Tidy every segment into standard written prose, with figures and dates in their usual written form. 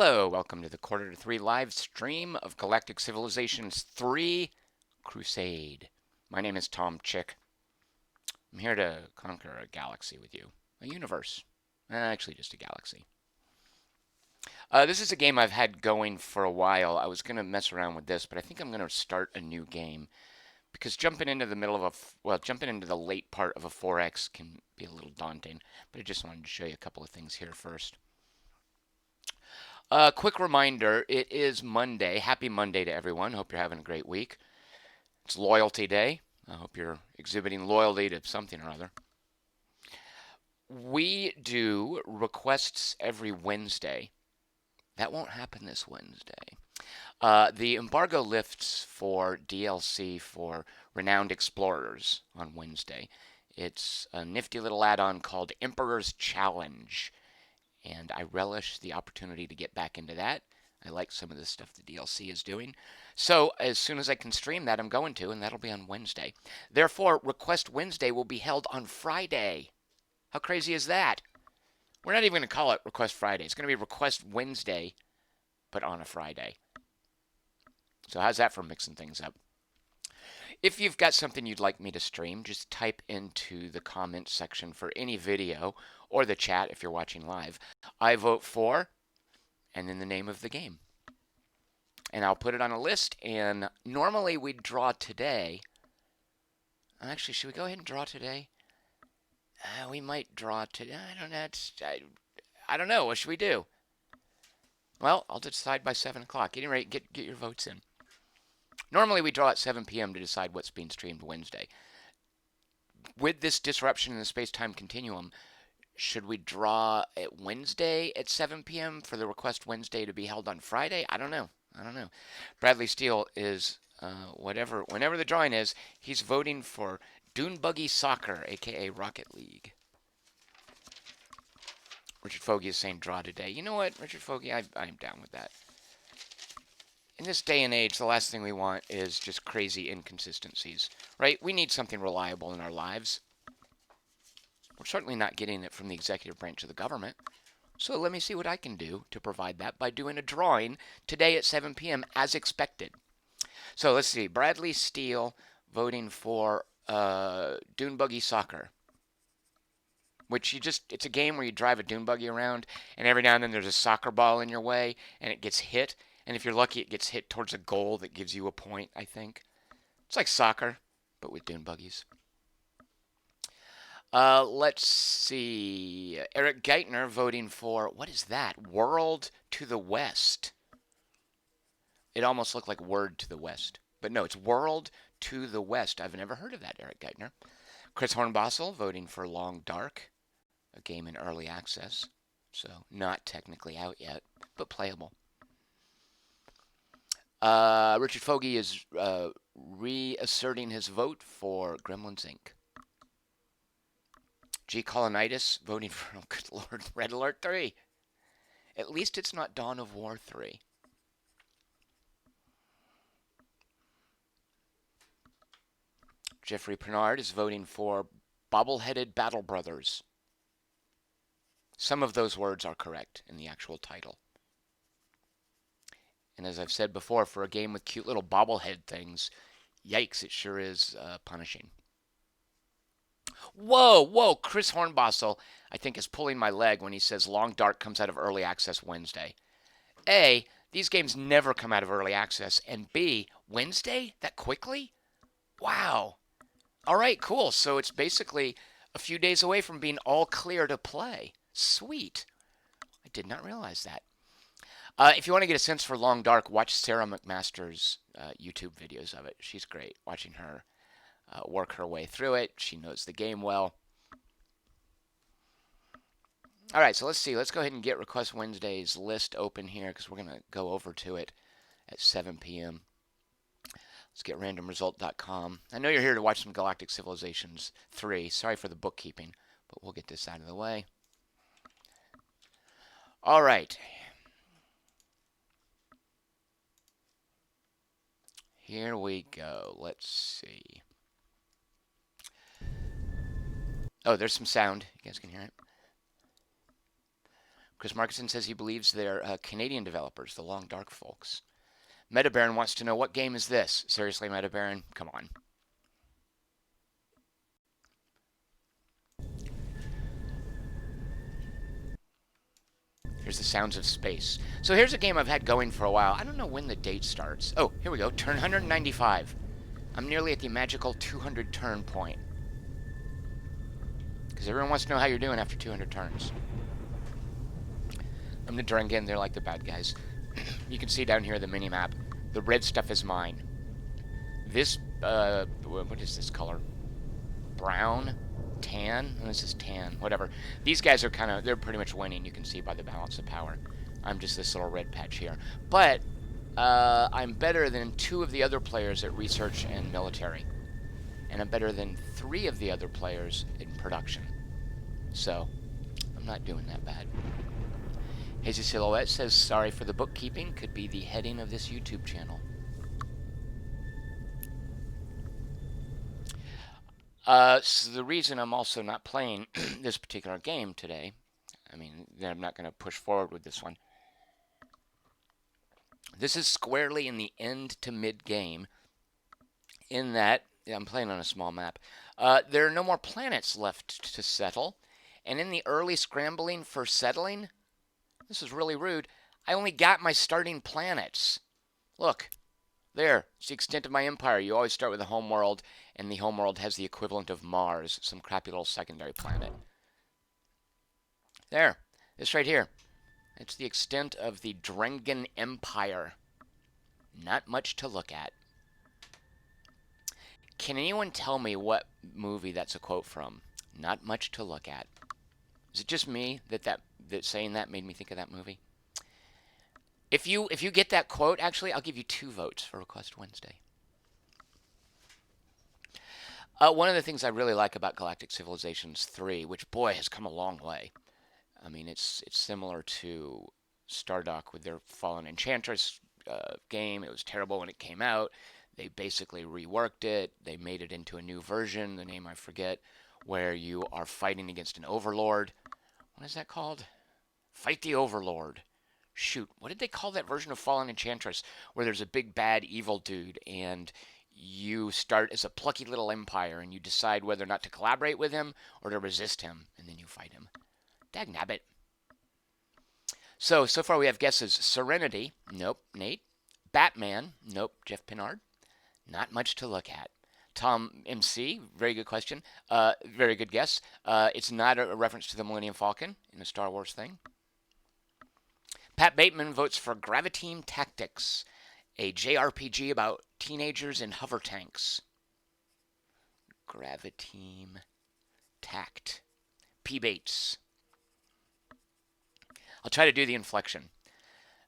Hello, welcome to the Quarter to Three live stream of Galactic Civilizations III Crusade. My name is Tom Chick. I'm here to conquer a galaxy with you, a universe, actually just a galaxy. This is a game I've had going for a while. I was going to mess around with this, but I think I'm going to start a new game because jumping into the middle of jumping into the late part of a 4X can be a little daunting, but I just wanted to show you a couple of things here first. Quick reminder, it is Monday. Happy Monday to everyone. Hope you're having a great week. It's Loyalty Day. I hope you're exhibiting loyalty to something or other. We do requests every Wednesday. That won't happen this Wednesday. The embargo lifts for DLC for Renowned Explorers on Wednesday. It's a nifty little add-on called Emperor's Challenge, and I relish the opportunity to get back into that. I like some of the stuff the DLC is doing. So as soon as I can stream that, I'm going to, and that'll be on Wednesday. Therefore, Request Wednesday will be held on Friday. How crazy is that? We're not even going to call it Request Friday. It's going to be Request Wednesday, but on a Friday. So how's that for mixing things up? If you've got something you'd like me to stream, just type into the comments section for any video or the chat if you're watching live. I vote for, and then the name of the game. And I'll put it on a list, and normally we'd draw today. Actually, should we go ahead and draw today? We might draw today. I don't know. I don't know. What should we do? Well, I'll decide by 7 o'clock. At any rate, get your votes in. Normally we draw at 7 p.m. to decide what's being streamed Wednesday. With this disruption in the space-time continuum, should we draw at Wednesday at 7 p.m. for the Request Wednesday to be held on Friday? I don't know. Bradley Steele is, whenever the drawing is, he's voting for Dune Buggy Soccer, aka Rocket League. Richard Fogey is saying draw today. You know what, Richard Fogey, I'm down with that. In this day and age, the last thing we want is just crazy inconsistencies, right? We need something reliable in our lives. We're certainly not getting it from the executive branch of the government. So let me see what I can do to provide that by doing a drawing today at 7 p.m. as expected. So let's see. Bradley Steele voting for Dune Buggy Soccer. Which it's a game where you drive a dune buggy around, and every now and then there's a soccer ball in your way, and it gets hit. And if you're lucky, it gets hit towards a goal that gives you a point, I think. It's like soccer, but with dune buggies. Let's see. Eric Geithner voting for, what is that? World to the West. It almost looked like Word to the West. But no, it's World to the West. I've never heard of that, Eric Geithner. Chris Hornbossel voting for Long Dark, a game in early access. So not technically out yet, but playable. Richard Fogey is reasserting his vote for Gremlins Inc. G. Colonitis voting for, oh good lord, Red Alert 3. At least it's not Dawn of War 3. Jeffrey Pernard is voting for Bobbleheaded Battle Brothers. Some of those words are correct in the actual title. And as I've said before, for a game with cute little bobblehead things, yikes, it sure is punishing. Whoa, Chris Hornbossel, I think, is pulling my leg when he says Long Dark comes out of Early Access Wednesday. A, these games never come out of Early Access, and B, Wednesday? That quickly? Wow. All right, cool. So it's basically a few days away from being all clear to play. Sweet. I did not realize that. If you want to get a sense for Long Dark, watch Sarah McMaster's YouTube videos of it. She's great. Watching her work her way through it. She knows the game well. All right, so let's see. Let's go ahead and get Request Wednesday's list open here because we're going to go over to it at 7 p.m. Let's get randomresult.com. I know you're here to watch some Galactic Civilizations 3. Sorry for the bookkeeping, but we'll get this out of the way. All right. Here we go. Let's see. Oh, there's some sound. You guys can hear it. Chris Markinson says he believes they're Canadian developers, the Long Dark folks. Metabaron wants to know, what game is this? Seriously, Metabaron? Come on. Here's the sounds of space. So here's a game I've had going for a while. I don't know when the date starts. Oh, here we go. Turn 195. I'm nearly at the magical 200 turn point. Because everyone wants to know how you're doing after 200 turns. I'm the Drungan. They're like the bad guys. You can see down here the mini-map. The red stuff is mine. This, what is this color? Brown? Tan? Oh, this is tan. Whatever. These guys are kind of, they're pretty much winning. You can see by the balance of power. I'm just this little red patch here. But I'm better than 2 of the other players at research and military. And I'm better than 3 of the other players in production. So, I'm not doing that bad. Hazy Silhouette says, sorry for the bookkeeping. Could be the heading of this YouTube channel. So the reason I'm also not playing this particular game today, I mean, I'm not going to push forward with this one. This is squarely in the end to mid game, in that I'm playing on a small map. There are no more planets left to settle, and in the early scrambling for settling, this is really rude, I only got my starting planets. Look. There, it's the extent of my empire. You always start with a home world, and the home world has the equivalent of Mars, some crappy little secondary planet. There, this right here. It's the extent of the Drengan Empire. Not much to look at. Can anyone tell me what movie that's a quote from? Not much to look at. Is it just me that saying that made me think of that movie? If you get that quote, actually, I'll give you 2 votes for Request Wednesday. One of the things I really like about Galactic Civilizations III, which, boy, has come a long way. I mean, it's similar to Stardock with their Fallen Enchantress game. It was terrible when it came out. They basically reworked it. They made it into a new version, the name I forget, where you are fighting against an overlord. What is that called? Fight the Overlord. Shoot, what did they call that version of Fallen Enchantress where there's a big bad evil dude and you start as a plucky little empire and you decide whether or not to collaborate with him or to resist him, and then you fight him. Dagnabbit. So far we have guesses. Serenity, nope, Nate. Batman, nope, Jeff Pinard. Not much to look at. Tom MC, very good question. Very good guess. It's not a reference to the Millennium Falcon in a Star Wars thing. Pat Bateman votes for Graviteam Tactics, a JRPG about teenagers in hover tanks. Graviteam Tact. P. Bates. I'll try to do the inflection.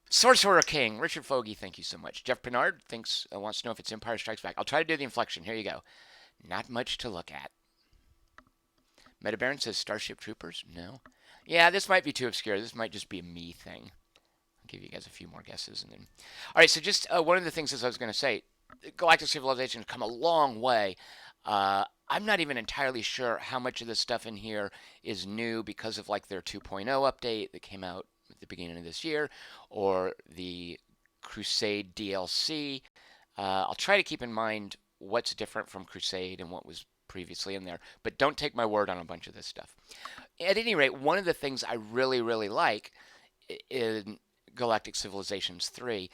Sorcerer King. Richard Fogey, thank you so much. Jeff Pinard wants to know if it's Empire Strikes Back. I'll try to do the inflection. Here you go. Not much to look at. Metabaron says Starship Troopers. No. Yeah, this might be too obscure. This might just be a me thing. Give you guys a few more guesses, and then. All right, so just one of the things as I was going to say, Galactic Civilization has come a long way. I'm not even entirely sure how much of this stuff in here is new because of like their 2.0 update that came out at the beginning of this year, or the Crusade DLC. I'll try to keep in mind what's different from Crusade and what was previously in there, but don't take my word on a bunch of this stuff. At any rate, one of the things I really, really like in Galactic Civilizations 3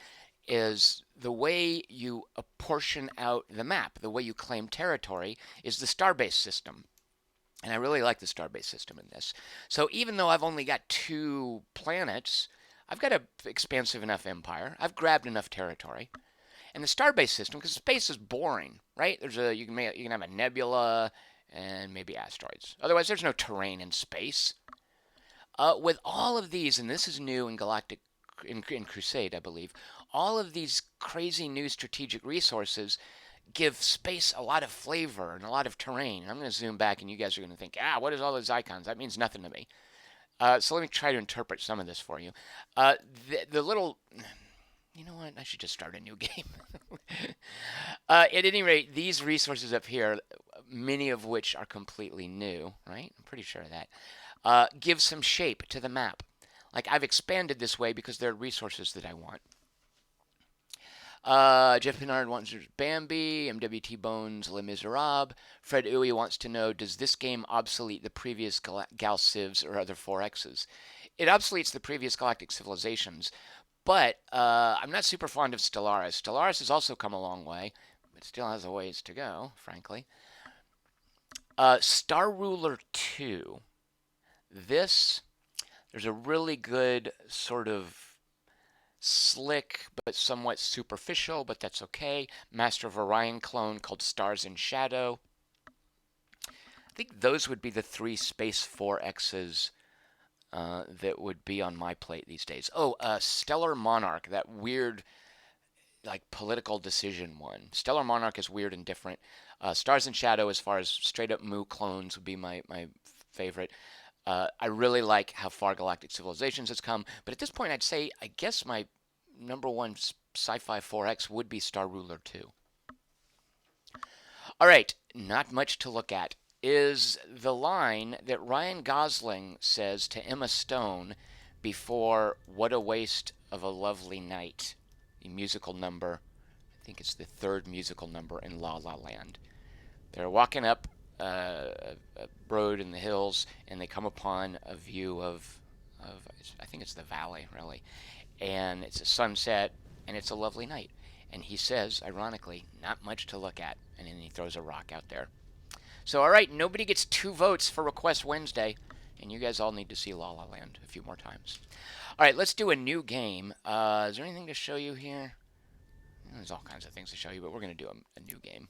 is the way you apportion out the map, the way you claim territory is the star-based system. And I really like the star-based system in this. So even though I've only got 2 planets, I've got an expansive enough empire. I've grabbed enough territory. And the star-based system, because space is boring, right? You can have a nebula and maybe asteroids. Otherwise, there's no terrain in space. With all of these, and this is new in Galactic in Crusade, I believe, all of these crazy new strategic resources give space a lot of flavor and a lot of terrain. And I'm going to zoom back, and you guys are going to think, what is all those icons? That means nothing to me. So let me try to interpret some of this for you. The little... You know what? I should just start a new game. At any rate, these resources up here, many of which are completely new, right? I'm pretty sure of that, give some shape to the map. Like I've expanded this way because there are resources that I want. Jeff Pinard wants Bambi, MWT Bones, Les Miserables. Fred Uwe wants to know, does this game obsolete the previous GalCivs or other 4Xs? It obsoletes the previous Galactic Civilizations, but I'm not super fond of Stellaris. Stellaris has also come a long way, but still has a ways to go, frankly. Star Ruler 2. There's a really good sort of slick but somewhat superficial, but that's okay, Master of Orion clone called Stars in Shadow. I think those would be the three Space 4Xs that would be on my plate these days. Oh, Stellar Monarch, that weird like political decision one. Stellar Monarch is weird and different. Stars in Shadow, as far as straight up Mu clones, would be my favorite. I really like how far Galactic Civilizations has come, but at this point, I'd say I guess my number one sci-fi 4X would be Star Ruler 2. All right, not much to look at. Is the line that Ryan Gosling says to Emma Stone before "What a Waste of a Lovely Night," the musical number. I think it's the third musical number in La La Land. They're walking up a road in the hills, and they come upon a view of I think it's the valley, really, and it's a sunset, and it's a lovely night. And he says, ironically, not much to look at, and then he throws a rock out there. So, all right, nobody gets 2 votes for Request Wednesday, and you guys all need to see La La Land a few more times. All right, let's do a new game. Is there anything to show you here? There's all kinds of things to show you, but we're going to do a new game.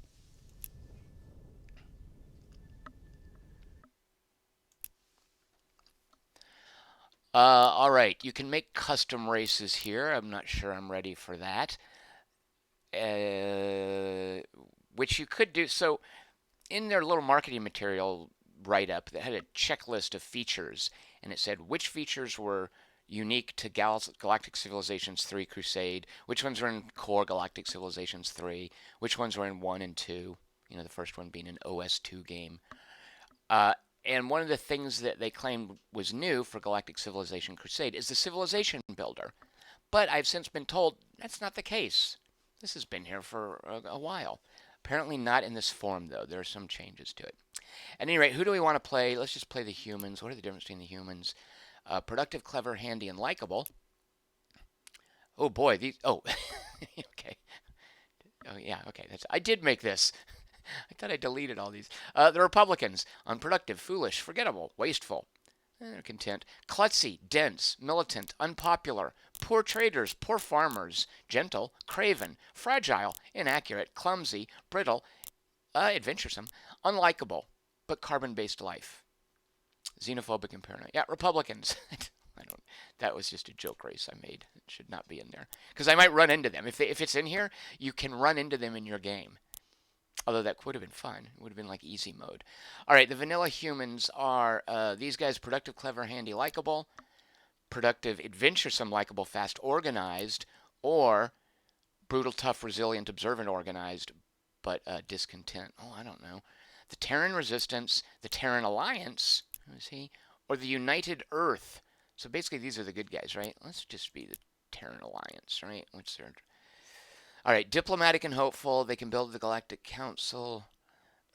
All right, you can make custom races here. I'm not sure I'm ready for that. Which you could do. So, in their little marketing material write-up, that had a checklist of features, and it said which features were unique to Galactic Civilizations 3 Crusade, which ones were in core Galactic Civilizations 3, which ones were in 1 and 2, the first one being an OS2 game. And one of the things that they claimed was new for Galactic Civilization Crusade is the Civilization Builder. But I've since been told that's not the case. This has been here for a while. Apparently not in this form, though. There are some changes to it. At any rate, who do we want to play? Let's just play the humans. What are the difference between the humans? Productive, clever, handy, and likable. Oh boy, these. Oh, okay. Oh yeah, okay. I did make this. I thought I deleted all these. The Republicans: unproductive, foolish, forgettable, wasteful. They're content. Klutzy, dense, militant, unpopular, poor traders, poor farmers, gentle, craven, fragile, inaccurate, clumsy, brittle, adventuresome, unlikable, but carbon-based life. Xenophobic and paranoid. Yeah, Republicans. I don't. That was just a joke race I made. It should not be in there because I might run into them. If it's in here, you can run into them in your game. Although that would have been fun. It would have been like easy mode. All right, the vanilla humans are these guys: productive, clever, handy, likable, productive, adventuresome, likable, fast, organized, or brutal, tough, resilient, observant, organized, but discontent. Oh, I don't know. The Terran Resistance, the Terran Alliance, who is he? Or the United Earth. So basically, these are the good guys, right? Let's just be the Terran Alliance, right? What's their... All right, diplomatic and hopeful. They can build the Galactic Council.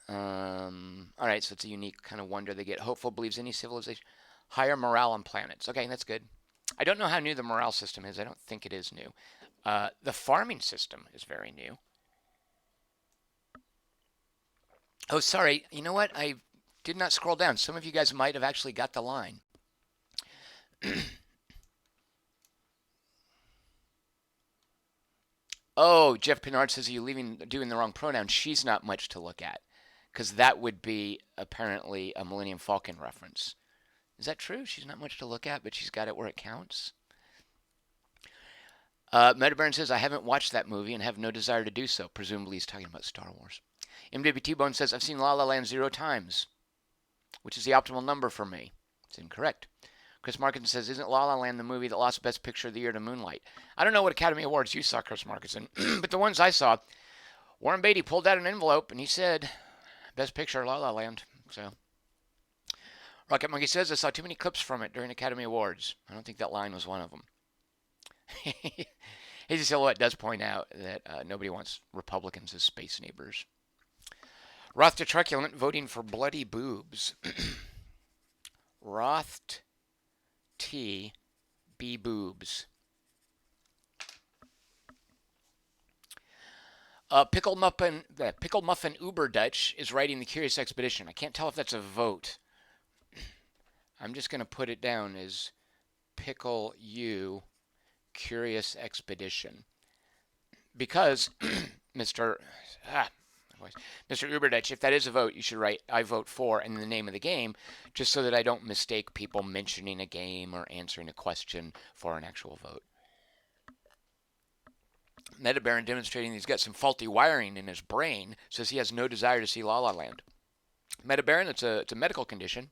All right, so it's a unique kind of wonder they get. Hopeful, believes any civilization. Higher morale on planets. Okay, that's good. I don't know how new the morale system is. I don't think it is new. The farming system is very new. Oh, sorry. You know what? I did not scroll down. Some of you guys might have actually got the line. Oh, Jeff Pinard says, are you doing the wrong pronoun? She's not much to look at, because that would be apparently a Millennium Falcon reference. Is that true? She's not much to look at, but she's got it where it counts. Metaburn says, I haven't watched that movie and have no desire to do so. Presumably he's talking about Star Wars. MWT Bone says, I've seen La La Land 0 times, which is the optimal number for me. It's incorrect. Chris Markinson says, isn't La La Land the movie that lost Best Picture of the Year to Moonlight? I don't know what Academy Awards you saw, Chris Markinson, but the ones I saw, Warren Beatty pulled out an envelope and he said, Best Picture, La La Land. So, Rocket Monkey says, I saw too many clips from it during Academy Awards. I don't think that line was one of them. Hazy Silhouette does point out that nobody wants Republicans as space neighbors. Roth to Truculent voting for bloody boobs. Roth T B boobs. Pickle Muffin Uber Dutch is writing the Curious Expedition. I can't tell if that's a vote. I'm just going to put it down as Pickle U Curious Expedition because Mr. Ah, Mr. Uberditch, if that is a vote, you should write I vote for and the name of the game, just so that I don't mistake people mentioning a game or answering a question for an actual vote. Metabaron demonstrating he's got some faulty wiring in his brain, says he has no desire to see La La Land. Metabaron, it's a medical condition.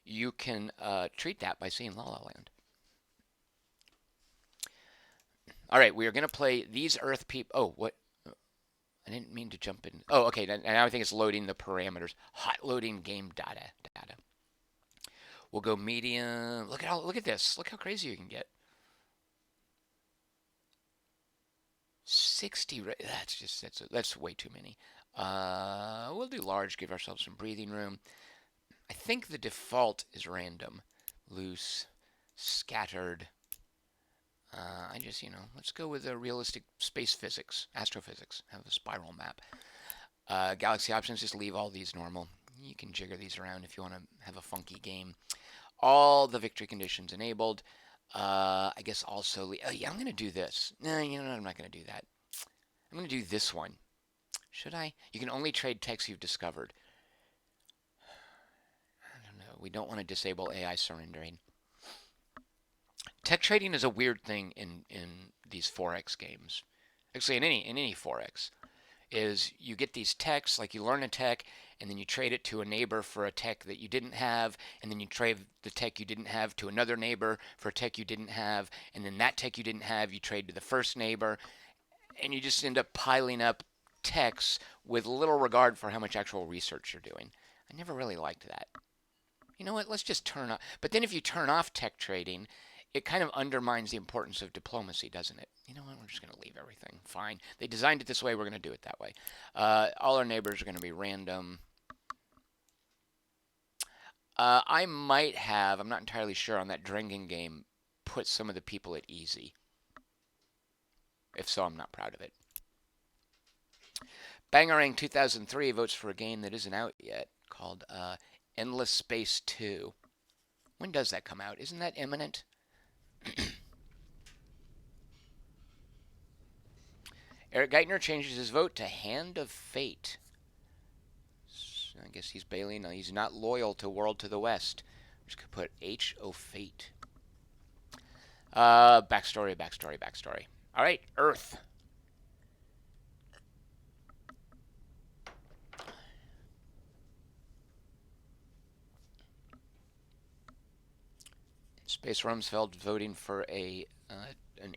You can treat that by seeing La La Land. All right, we are going to play These Earth People. Oh, what? I didn't mean to jump in. Oh, okay. Now I think it's loading the parameters. Hot loading game data. We'll go medium. Look at this. Look how crazy you can get. 60. That's way too many. We'll do large. Give ourselves some breathing room. I think the default is random, loose, scattered. Let's go with a realistic space physics, astrophysics. Have a spiral map. Galaxy options, just leave all these normal. You can jigger these around if you want to have a funky game. All the victory conditions enabled. I guess also, yeah, I'm going to do this. No, you know what? I'm not going to do that. I'm going to do this one. Should I? You can only trade techs you've discovered. I don't know. We don't want to disable AI surrendering. Tech trading is a weird thing in these 4X games. Actually, in any 4X, is you get these techs, like you learn a tech, and then you trade it to a neighbor for a tech that you didn't have, and then you trade the tech you didn't have to another neighbor for a tech you didn't have, and then that tech you didn't have, you trade to the first neighbor, and you just end up piling up techs with little regard for how much actual research you're doing. I never really liked that. You know what? Let's just turn off. But then if you turn off tech trading, it kind of undermines the importance of diplomacy, doesn't it? You know what? We're just going to leave everything. Fine. They designed it this way. We're going to do it that way. All our neighbors are going to be random. I might have, I'm not entirely sure, on that Drengen game, put some of the people at easy. If so, I'm not proud of it. Bangarang 2003 votes for a game that isn't out yet called Endless Space 2. When does that come out? Isn't that imminent? Eric Geithner changes his vote to Hand of Fate. I guess he's bailing. He's not loyal to World to the West. I'm just going to put H O Fate. Backstory. All right, Earth. Space Rumsfeld voting for an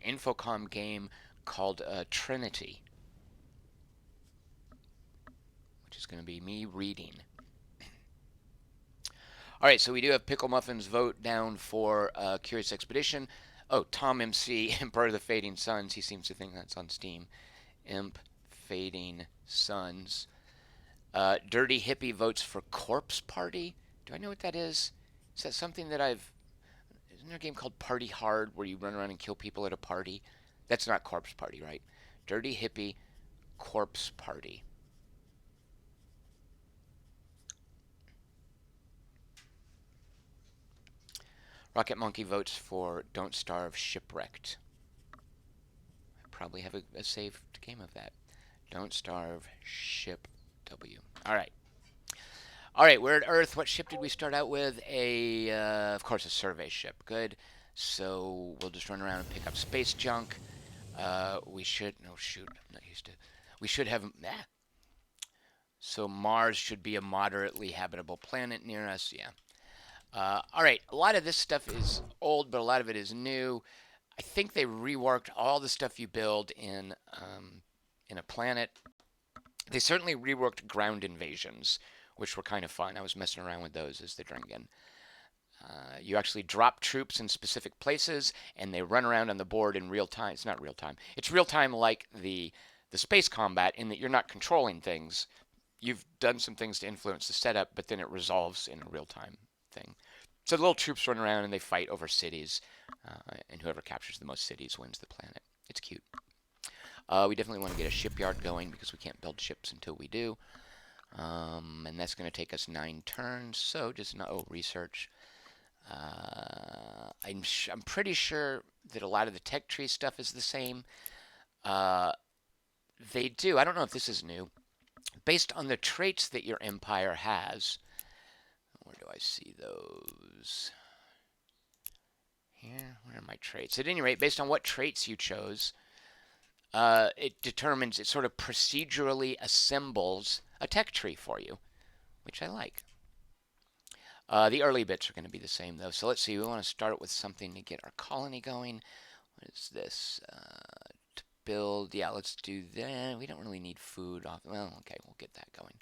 Infocom game called Trinity, which is going to be me reading. All right, so we do have Pickle Muffin's vote down for Curious Expedition. Oh, Tom MC, Emperor of the Fading Suns. He seems to think that's on Steam. Imp Fading Suns. Dirty Hippie votes for Corpse Party. Do I know what that is? Is that something that I've... Isn't there a game called Party Hard where you run around and kill people at a party? That's not Corpse Party, right? Dirty Hippie Corpse Party. Rocket Monkey votes for Don't Starve Shipwrecked. I probably have a saved game of that. Don't Starve Ship W. All right. All right, we're at Earth. What ship did we start out with? Of course, a survey ship. Good. So we'll just run around and pick up space junk. We should... No, shoot. I'm not used to... We should have... So Mars should be a moderately habitable planet near us. Yeah. All right, a lot of this stuff is old, but a lot of it is new. I think they reworked all the stuff you build in a planet. They certainly reworked ground invasions, which were kind of fun. I was messing around with those as the Drengen. You actually drop troops in specific places, and they run around on the board in real time. It's not real time. It's real time like the space combat in that you're not controlling things. You've done some things to influence the setup, but then it resolves in a real time thing. So the little troops run around and they fight over cities, and whoever captures the most cities wins the planet. It's cute. We definitely want to get a shipyard going because we can't build ships until we do. And that's going to take us 9 turns. So just research. I'm pretty sure that a lot of the tech tree stuff is the same. Uh, they do. I don't know if this is new. Based on the traits that your empire has, where do I see those? Here, where are my traits? At any rate, based on what traits you chose, it determines, it sort of procedurally assembles a tech tree for you, which I like. The early bits are going to be the same though. So let's see, we want to start with something to get our colony going. What is this? To build, yeah, let's do that. We don't really need food. Well, okay, we'll get that going.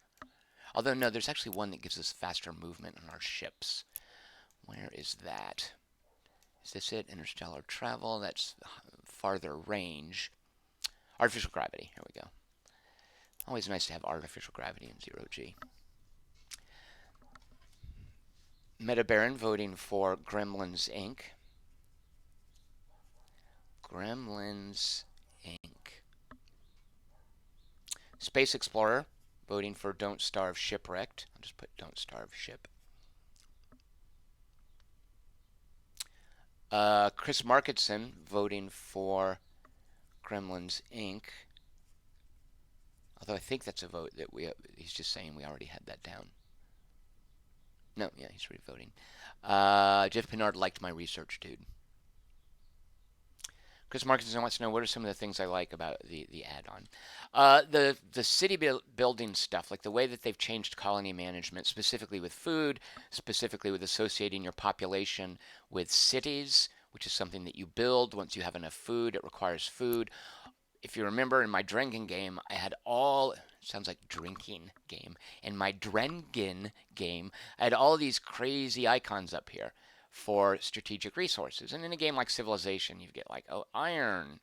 Although, no, there's actually one that gives us faster movement on our ships. Where is that? Is this it? Interstellar travel. That's farther range. Artificial gravity. Here we go. Always nice to have artificial gravity in 0G. Meta Baron voting for Gremlins Inc. Gremlins Inc. Space Explorer voting for Don't Starve Shipwrecked. I'll just put Don't Starve Ship. Chris Marketson voting for Gremlins Inc. Although I think that's a vote that he's just saying we already had that down. No, yeah, he's re-voting. Jeff Pinard liked my research, dude. Chris Markinson wants to know what are some of the things I like about the add-on. The city building stuff, like the way that they've changed colony management, specifically with food, specifically with associating your population with cities, which is something that you build once you have enough food. It requires food. If you remember in my Drengen game, I had sounds like drinking game. In my Drengen game, I had all these crazy icons up here for strategic resources. And in a game like Civilization, you get like, iron,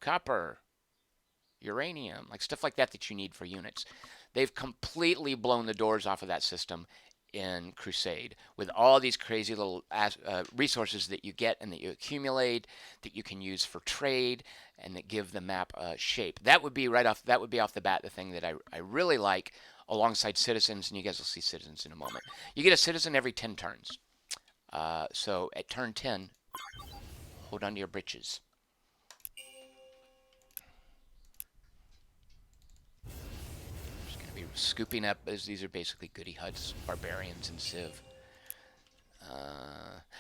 copper, uranium, like stuff like that that you need for units. They've completely blown the doors off of that system in Crusade with all these crazy little resources that you get and that you accumulate that you can use for trade and that give the map shape. That would be off the bat the thing that I really like alongside citizens, and you guys will see citizens in a moment. You get a citizen every 10 turns. So at turn 10, hold on to your britches. Scooping up, as these are basically goody huts, barbarians, and Civ.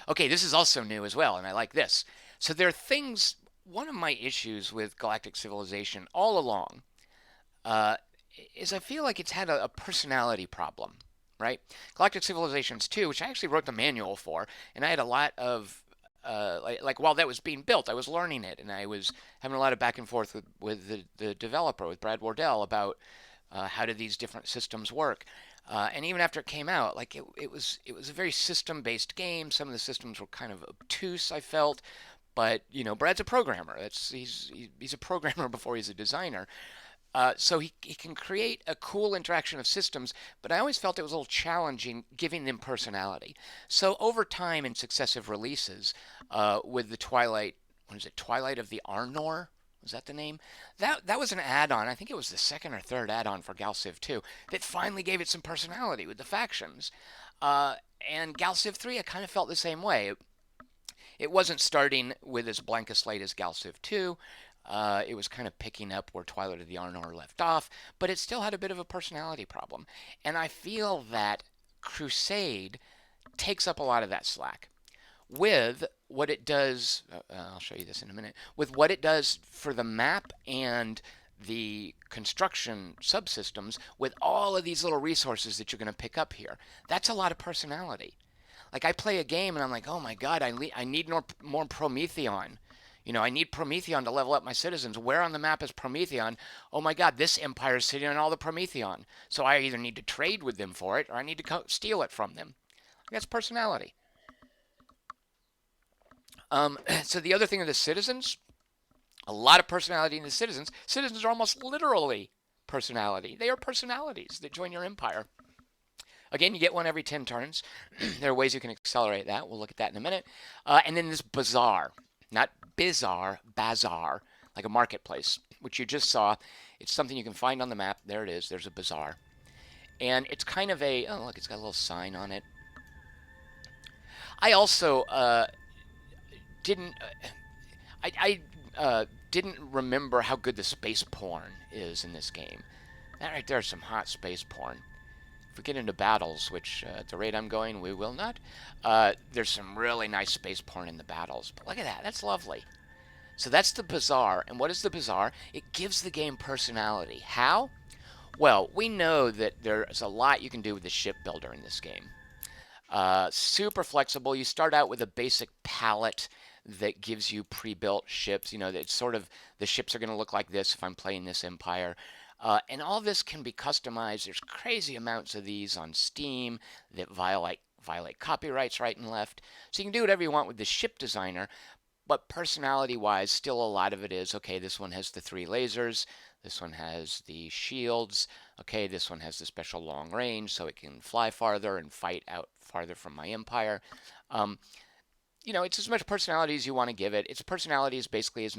Okay, this is also new as well, and I like this. So there are things. One of my issues with Galactic Civilization all along is I feel like it's had a personality problem, right? Galactic Civilizations 2, which I actually wrote the manual for, and I had a lot of like while that was being built, I was learning it, and I was having a lot of back and forth with the developer, with Brad Wardell, about how do these different systems work. And even after it came out, like it was a very system-based game. Some of the systems were kind of obtuse, I felt, but Brad's a programmer. He's a programmer before he's a designer. So he can create a cool interaction of systems, but I always felt it was a little challenging giving them personality. So over time in successive releases, with the Twilight of the Arnor? Was that the name? That was an add-on. I think it was the second or third add-on for GalCiv 2 that finally gave it some personality with the factions. And GalCiv 3, I kind of felt the same way. It wasn't starting with as blank a slate as GalCiv 2. It was kind of picking up where Twilight of the Arnor left off, but it still had a bit of a personality problem. And I feel that Crusade takes up a lot of that slack with what it does. I'll show you this in a minute. With what it does for the map and the construction subsystems, with all of these little resources that you're going to pick up here, that's a lot of personality. Like I play a game and I'm like, oh my god, I need more Prometheon. I need Prometheon to level up my citizens. Where on the map is Prometheon? Oh my god, this empire is sitting on all the Prometheon. So I either need to trade with them for it or I need to steal it from them. That's personality. So the other thing are the citizens. A lot of personality in the citizens. Citizens are almost literally personality. They are personalities that join your empire. Again, you get one every 10 turns. There are ways you can accelerate that. We'll look at that in a minute. And then this bazaar, not bizarre, bazaar, like a marketplace, which you just saw. It's something you can find on the map. There it is. There's a bazaar. And it's kind of a, oh, look, it's got a little sign on it. I also didn't, didn't remember how good the space porn is in this game. That right there is some hot space porn. If we get into battles, which at the rate I'm going, we will not, there's some really nice space porn in the battles. But look at that. That's lovely. So that's the bazaar. And what is the bazaar? It gives the game personality. How? Well, we know that there's a lot you can do with the ship builder in this game. Super flexible. You start out with a basic palette that gives you pre-built ships. You know, it's sort of the ships are going to look like this if I'm playing this empire. And all this can be customized. There's crazy amounts of these on Steam that violate copyrights right and left. So you can do whatever you want with the ship designer. But personality-wise, still a lot of it is, okay, this one has the 3 lasers. This one has the shields. Okay, this one has the special long range, so it can fly farther and fight out farther from my empire. You know, it's as much personality as you want to give it. Its personality is basically as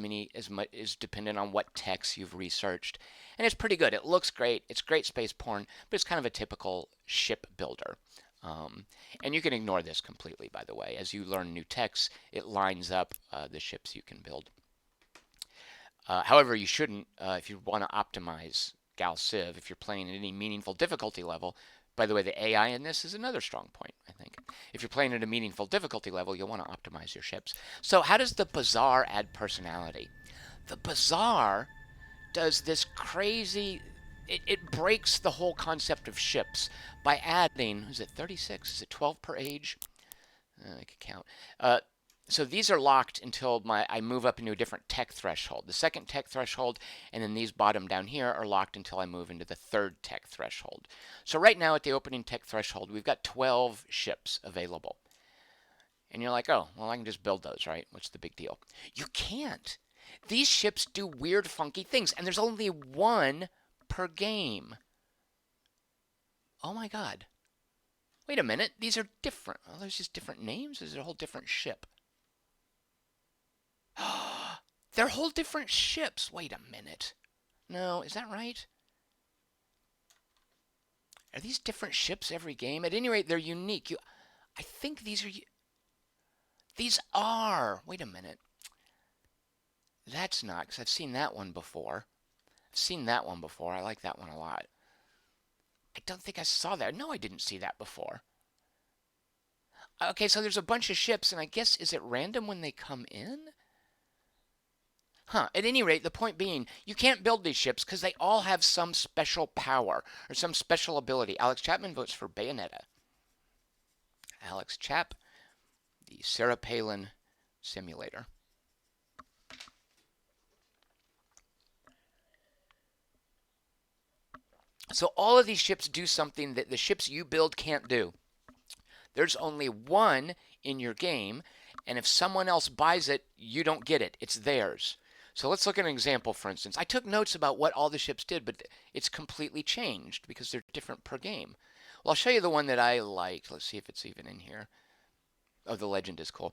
much is dependent on what techs you've researched, and it's pretty good. It looks great. It's great space porn, but it's kind of a typical ship builder. And you can ignore this completely, by the way. As you learn new techs, it lines up the ships you can build. However, you shouldn't if you want to optimize GalCiv, if you're playing at any meaningful difficulty level. By the way, the AI in this is another strong point, I think. If you're playing at a meaningful difficulty level, you'll want to optimize your ships. So how does the bazaar add personality? The bazaar does this crazy, it breaks the whole concept of ships by adding, is it 36? Is it 12 per age? I could count. So these are locked until I move up into a different tech threshold. The second tech threshold, and then these bottom down here are locked until I move into the third tech threshold. So right now at the opening tech threshold, we've got 12 ships available. And you're like, oh, well, I can just build those, right? What's the big deal? You can't. These ships do weird, funky things, and there's only one per game. Oh my God. Wait a minute, these are different. Oh, there's just different names? Is it a whole different ship? They're whole different ships. Wait a minute. No, is that right? Are these different ships every game? At any rate, they're unique. I think these are... These are... Wait a minute. That's not, because I've seen that one before. I've seen that one before. I like that one a lot. I don't think I saw that. No, I didn't see that before. Okay, so there's a bunch of ships, and I guess, is it random when they come in? Huh. At any rate, the point being, you can't build these ships because they all have some special power or some special ability. Alex Chapman votes for Bayonetta. Alex Chap, the Sarah Palin simulator. So all of these ships do something that the ships you build can't do. There's only one in your game, and if someone else buys it, you don't get it. It's theirs. So let's look at an example, for instance. I took notes about what all the ships did, but it's completely changed because they're different per game. Well, I'll show you the one that I liked. Let's see if it's even in here. Oh, the Legend is cool.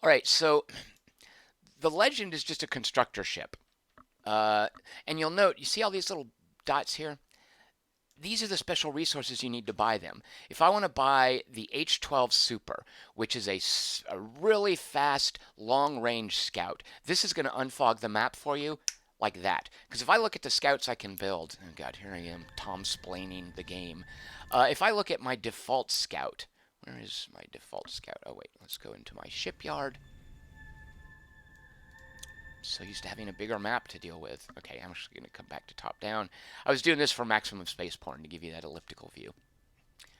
All right, so the Legend is just a constructor ship. And you'll note, you see all these little dots here? These are the special resources you need to buy them. If I want to buy the H-12 Super, which is a really fast, long-range scout, this is going to unfog the map for you like that. Because if I look at the scouts I can build, oh God, here I am, Tom-splaining the game. If I look at my default scout, where is my default scout? Oh wait, let's go into my shipyard. So used to having a bigger map to deal with. Okay, I'm actually going to come back to top down. I was doing this for maximum space porn to give you that elliptical view.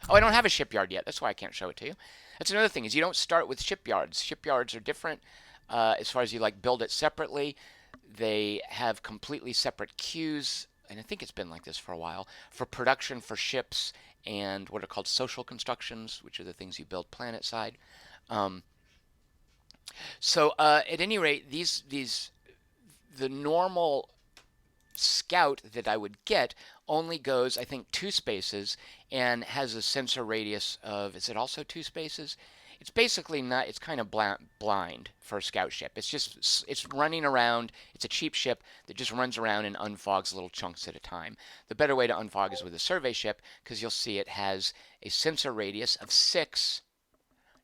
Oh, I don't have a shipyard yet. That's why I can't show it to you. That's another thing, is you don't start with shipyards. Shipyards are different as far as you like build it separately. They have completely separate queues, and I think it's been like this for a while, for production for ships and what are called social constructions, which are the things you build planet side. Um, at any rate, the normal scout that I would get only goes, I think, 2 spaces and has a sensor radius of, is it also 2 spaces? It's basically not, it's kind of blind for a scout ship. It's running around. It's a cheap ship that just runs around and unfogs little chunks at a time. The better way to unfog is with a survey ship, because you'll see it has a sensor radius of 6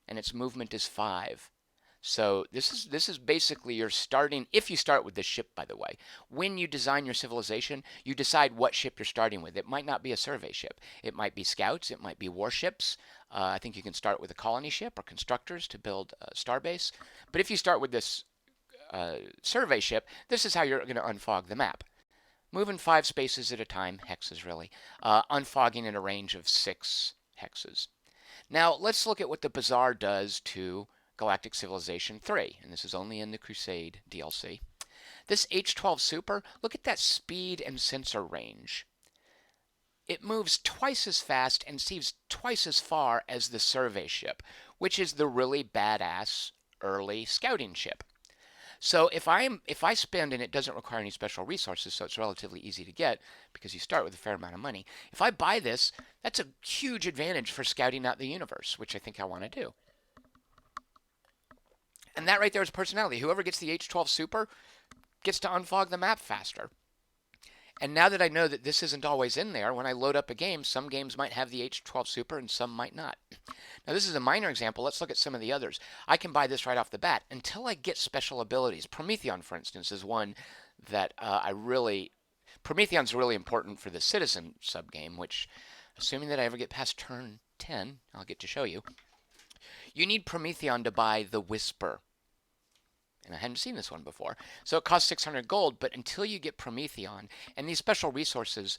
and its movement is 5. So this is basically your starting, if you start with this ship, by the way. When you design your civilization, you decide what ship you're starting with. It might not be a survey ship. It might be scouts. It might be warships. I think you can start with a colony ship or constructors to build a starbase. But if you start with this survey ship, this is how you're going to unfog the map. Moving 5 spaces at a time, hexes really, unfogging in a range of 6 hexes. Now let's look at what the bazaar does to Galactic Civilization III, and this is only in the Crusade DLC. This H-12 Super, look at that speed and sensor range. It moves twice as fast and sees twice as far as the survey ship, which is the really badass early scouting ship. So if I spend, and it doesn't require any special resources, so it's relatively easy to get because you start with a fair amount of money. If I buy this, that's a huge advantage for scouting out the universe, which I think I want to do. And that right there is personality. Whoever gets the H-12 Super gets to unfog the map faster. And now that I know that this isn't always in there, when I load up a game, some games might have the H-12 Super and some might not. Now this is a minor example. Let's look at some of the others. I can buy this right off the bat until I get special abilities. Prometheon, for instance, is one that Prometheon's really important for the Citizen subgame, which, assuming that I ever get past turn 10, I'll get to show you. You need Prometheon to buy the Whisper. And I hadn't seen this one before. So it costs 600 gold, but until you get Prometheon, and these special resources,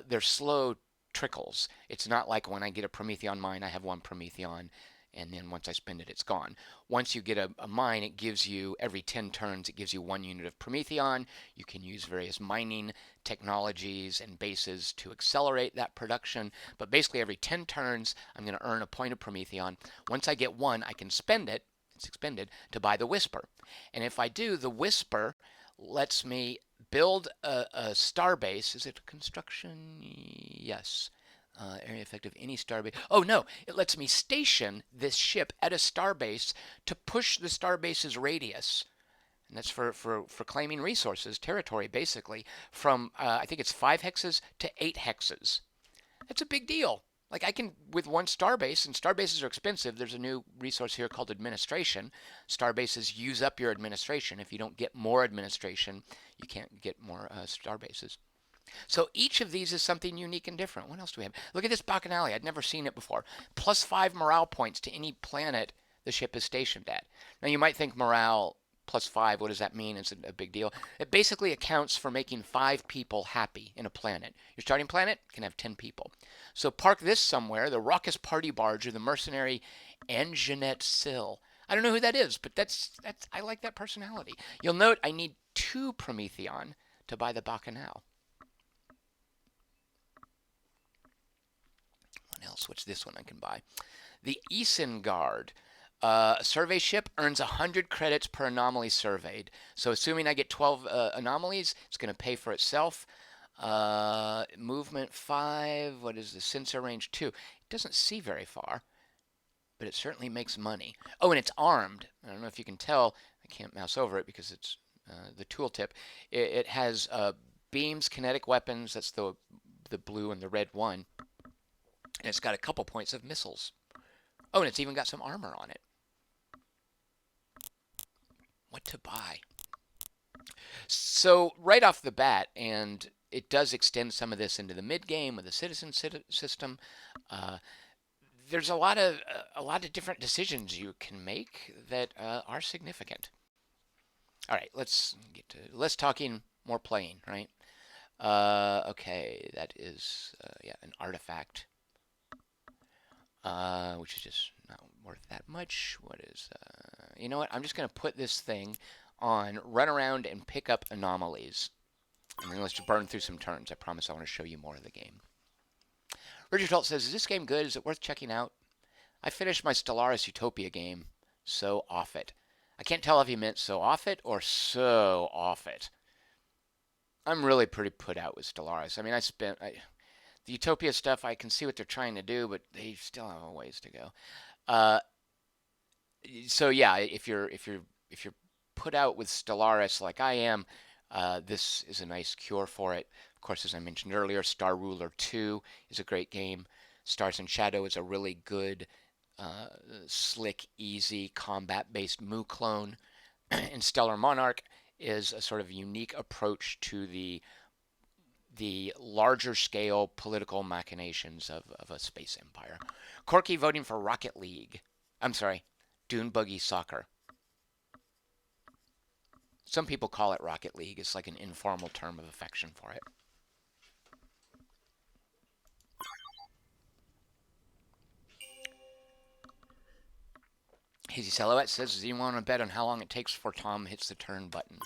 they're slow trickles. It's not like when I get a Prometheon mine, I have 1 Prometheon, and then once I spend it, it's gone. Once you get a mine, it gives you, every 10 turns, it gives you 1 unit of Prometheon. You can use various mining technologies and bases to accelerate that production. But basically, every 10 turns, I'm going to earn a point of Prometheon. Once I get 1, I can spend it. It's expended to buy the Whisper. And if I do, the Whisper lets me build a starbase. Is it construction? Yes. Area effect of any starbase. Oh no, it lets me station this ship at a starbase to push the starbase's radius. And that's for claiming resources, territory basically, from I think it's 5 hexes to 8 hexes. That's a big deal. Like I can, with 1 starbase, and starbases are expensive. There's a new resource here called administration. Starbases use up your administration. If you don't get more administration, you can't get more starbases. So each of these is something unique and different. What else do we have? Look at this Bacchanali. I'd never seen it before. +5 morale points to any planet the ship is stationed at. Now you might think morale +5, what does that mean? It's a big deal. It basically accounts for making 5 people happy in a planet. Your starting planet can have 10 people. So park this somewhere, the Raucous Party Barge or the mercenary Anjanette Sill. I don't know who that is, but that's I like that personality. You'll note I need 2 Prometheon to buy the Bacchanal. What else? What's this one I can buy? The Isengard. A survey ship earns 100 credits per anomaly surveyed. So assuming I get 12 anomalies, it's going to pay for itself. Movement 5. What is the sensor range 2? It doesn't see very far, but it certainly makes money. Oh, and it's armed. I don't know if you can tell. I can't mouse over it because it's the tooltip. It has beams, kinetic weapons. That's the blue and the red one. And it's got a couple points of missiles. Oh, and it's even got some armor on it. What to buy? So right off the bat, and it does extend some of this into the mid game with the citizen system. There's a lot of different decisions you can make that are significant. All right, let's get to less talking, more playing. Right? Okay, that is yeah, an artifact, which is just not worth that much. What is you know what? I'm just going to put this thing on, run around and pick up anomalies. And then let's just burn through some turns. I promise I want to show you more of the game. Urgentalt says, is this game good? Is it worth checking out? I finished my Stellaris Utopia game. So off it. I can't tell if he meant so off it or so off it. I'm really pretty put out with Stellaris. I mean, the Utopia stuff, I can see what they're trying to do, but they still have a ways to go. Uh, so yeah, if you're put out with Stellaris like I am, this is a nice cure for it. Of course, as I mentioned earlier, Star Ruler 2 is a great game. Stars and Shadow is a really good, uh, slick, easy combat-based Mu clone, and Stellar Monarch is a sort of unique approach to the larger scale political machinations of a space empire. Corky voting for Rocket League. I'm sorry, Dune Buggy Soccer. Some people call it Rocket League. It's like an informal term of affection for it. Hazy Silhouette says, do you want to bet on how long it takes before Tom hits the turn button?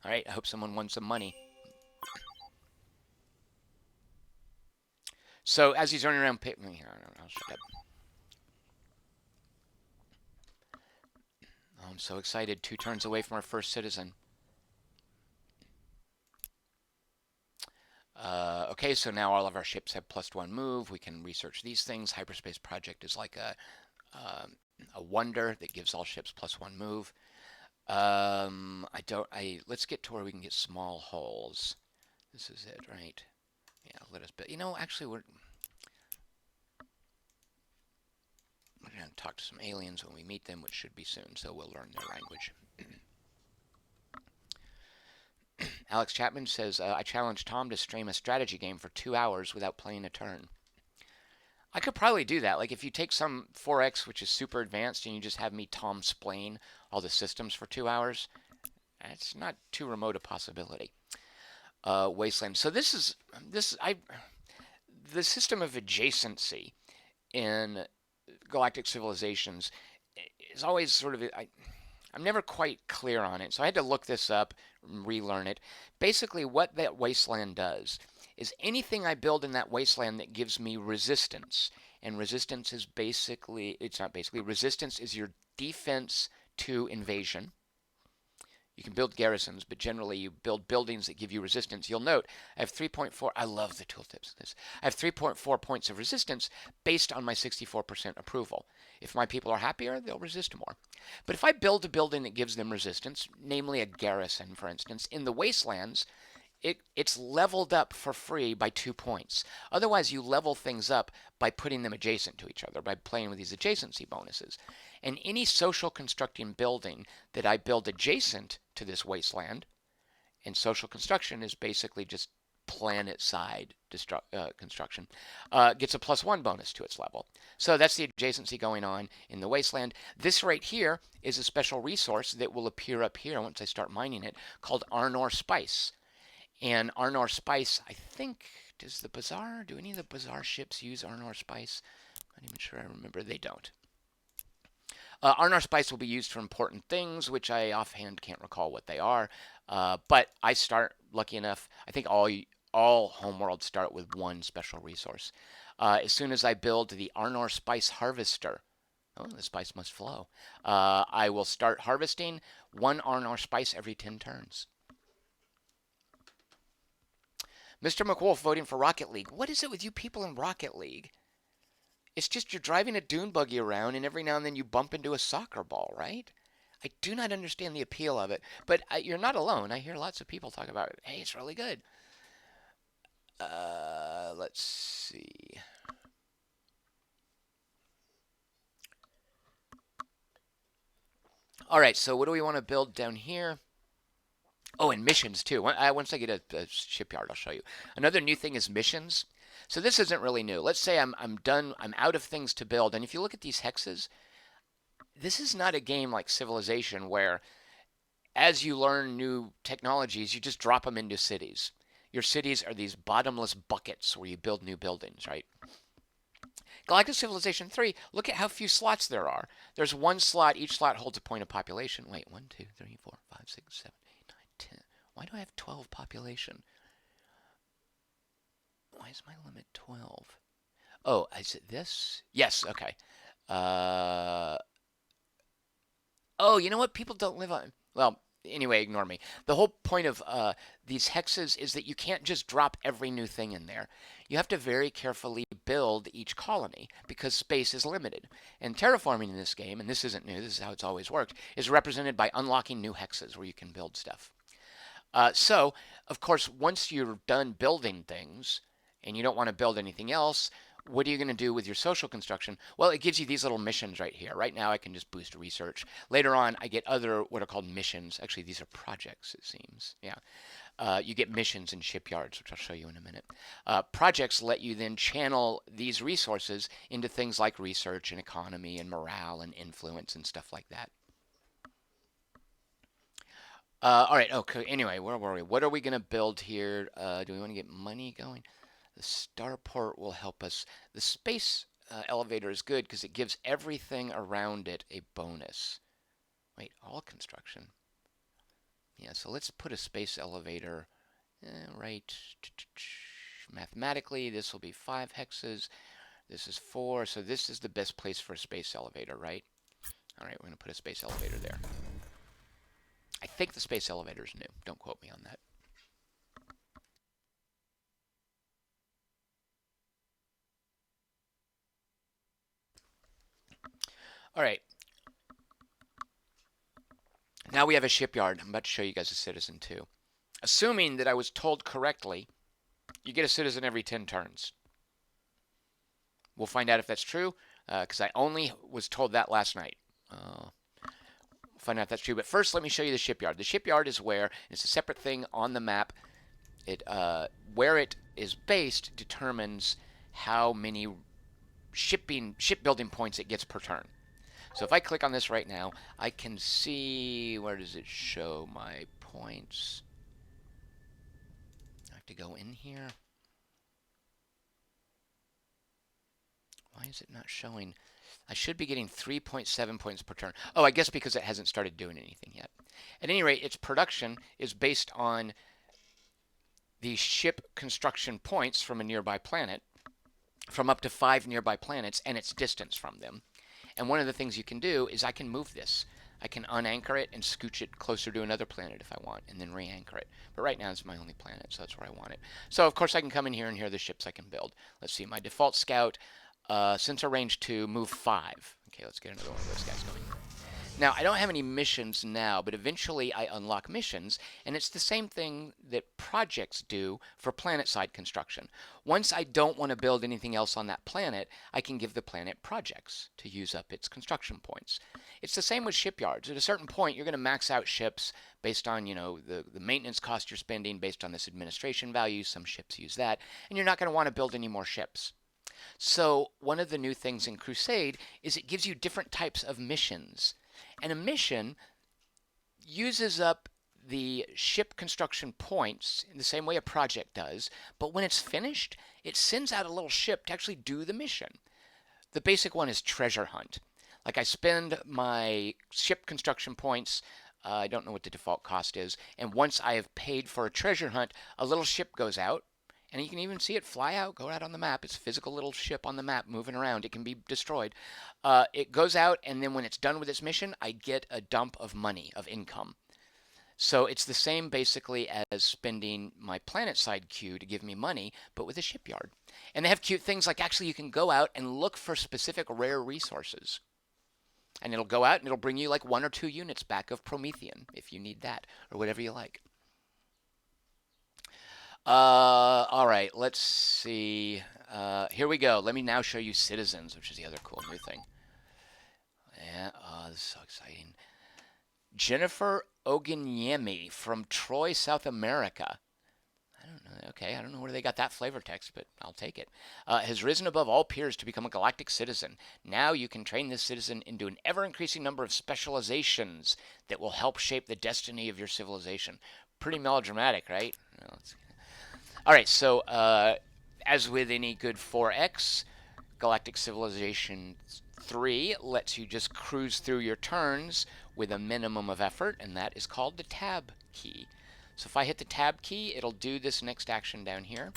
All right, I hope someone won some money. So as he's running around, I'll shut up. Oh, I'm so excited. 2 turns away from our first citizen. Okay, so now all of our ships have +1 move. We can research these things. Hyperspace Project is like a wonder that gives all ships +1 move. Let's get to where we can get small hulls. This is it, right? Yeah, let us build. Actually, we're going to talk to some aliens when we meet them, which should be soon, so we'll learn their language. Alex Chapman says, I challenged Tom to stream a strategy game for 2 hours without playing a turn. I could probably do that. Like if you take some 4X, which is super advanced, and you just have me Tom splain all the systems for 2 hours, that's not too remote a possibility. Wasteland. So the system of adjacency in Galactic Civilizations is always sort of I'm never quite clear on it, so I had to look this up, relearn it. Basically, what that wasteland does is anything I build in that wasteland that gives me resistance, and resistance is resistance is your defense to invasion. You can build garrisons, but generally you build buildings that give you resistance. You'll note I have 3.4. I love the tooltips of this. I have 3.4 points of resistance based on my 64% approval. If my people are happier, they'll resist more. But if I build a building that gives them resistance, namely a garrison, for instance, in the wastelands, it's leveled up for free by 2 points. Otherwise, you level things up by putting them adjacent to each other, by playing with these adjacency bonuses. And any social constructing building that I build adjacent to this wasteland, and social construction is basically just planet side construction, gets a +1 bonus to its level. So that's the adjacency going on in the wasteland. This right here is a special resource that will appear up here once I start mining it, called Arnor Spice. And Arnor Spice, I think, do any of the bazaar ships use Arnor Spice? I'm not even sure I remember. They don't. Arnor Spice will be used for important things, which I offhand can't recall what they are. But I start, lucky enough, I think all homeworlds start with 1 special resource. As soon as I build the Arnor Spice Harvester, the spice must flow, I will start harvesting 1 Arnor Spice every 10 turns. Mr. McWolf voting for Rocket League. What is it with you people in Rocket League? It's just you're driving a dune buggy around and every now and then you bump into a soccer ball, right? I do not understand the appeal of it, but you're not alone. I hear lots of people talk about it. Hey, it's really good. Let's see. All right, so what do we want to build down here? Oh, and missions too. Once I get a shipyard, I'll show you. Another new thing is missions. So this isn't really new. Let's say I'm done, I'm out of things to build. And if you look at these hexes, this is not a game like Civilization where as you learn new technologies, you just drop them into cities. Your cities are these bottomless buckets where you build new buildings, right? Galactic Civilization 3, look at how few slots there are. There's 1 slot, each slot holds a point of population. Wait, 1, 2, 3, 4, 5, 6, 7, 8, 9, 10. Why do I have 12 population? Why is my limit 12? Oh, is it this? Yes, okay. Uh, oh, you know what? People don't live on. Well, anyway, ignore me. The whole point of these hexes is that you can't just drop every new thing in there. You have to very carefully build each colony because space is limited. And terraforming in this game, and this isn't new, this is how it's always worked, is represented by unlocking new hexes where you can build stuff. So, of course, once you're done building things and you don't want to build anything else, what are you going to do with your social construction? Well, it gives you these little missions right here. Right now, I can just boost research. Later on, I get other what are called missions. Actually, these are projects, it seems. Yeah. You get missions in shipyards, which I'll show you in a minute. Projects let you then channel these resources into things like research and economy and morale and influence and stuff like that. All right. Okay. Anyway, where were we? What are we going to build here? Do we want to get money going? The starport will help us. The space elevator is good because it gives everything around it a bonus. Wait, all construction. Yeah, so let's put a space elevator right. Mathematically, this will be 5 hexes. This is 4, so this is the best place for a space elevator, right? All right, we're going to put a space elevator there. I think the space elevator is new. Don't quote me on that. All right. Now we have a shipyard. I'm about to show you guys a citizen too. Assuming that I was told correctly, you get a citizen every 10 turns. We'll find out if that's true, because I only was told that last night. We'll find out if that's true. But first, let me show you the shipyard. The shipyard is where it's a separate thing on the map. Where it is based determines how many shipbuilding points it gets per turn. So if I click on this right now, I can see, where does it show my points? I have to go in here. Why is it not showing? I should be getting 3.7 points per turn. Oh, I guess because it hasn't started doing anything yet. At any rate, its production is based on the ship construction points from a nearby planet, from up to 5 nearby planets, and its distance from them. And one of the things you can do is I can move this. I can unanchor it and scooch it closer to another planet if I want, and then re-anchor it. But right now it's my only planet, so that's where I want it. So of course I can come in here and here are the ships I can build. Let's see, my default scout, sensor range 2, move 5. Okay, let's get another one of those guys going. Now, I don't have any missions now, but eventually I unlock missions, and it's the same thing that projects do for planet-side construction. Once I don't want to build anything else on that planet, I can give the planet projects to use up its construction points. It's the same with shipyards. At a certain point, you're going to max out ships based on, the maintenance cost you're spending, based on this administration value. Some ships use that, and you're not going to want to build any more ships. So one of the new things in Crusade is it gives you different types of missions. And a mission uses up the ship construction points in the same way a project does, but when it's finished, it sends out a little ship to actually do the mission. The basic one is treasure hunt. Like I spend my ship construction points, I don't know what the default cost is, and once I have paid for a treasure hunt, a little ship goes out. And you can even see it fly out, go out on the map. It's a physical little ship on the map moving around. It can be destroyed. It goes out, and then when it's done with its mission, I get a dump of money, of income. So it's the same basically as spending my planet side queue to give me money, but with a shipyard. And they have cute things like actually you can go out and look for specific rare resources. And it'll go out and it'll bring you like 1 or 2 units back of Promethean if you need that, or whatever you like. All right, let's see. Here we go. Let me now show you citizens, which is the other cool new thing. Yeah, this is so exciting. Jennifer Oganyemi from Troy, South America. I don't know. Okay, I don't know where they got that flavor text, but I'll take it. Has risen above all peers to become a galactic citizen. Now you can train this citizen into an ever-increasing number of specializations that will help shape the destiny of your civilization. Pretty melodramatic, right? Well, all right, so as with any good 4X, Galactic Civilizations III lets you just cruise through your turns with a minimum of effort, and that is called the tab key. So if I hit the tab key, it'll do this next action down here.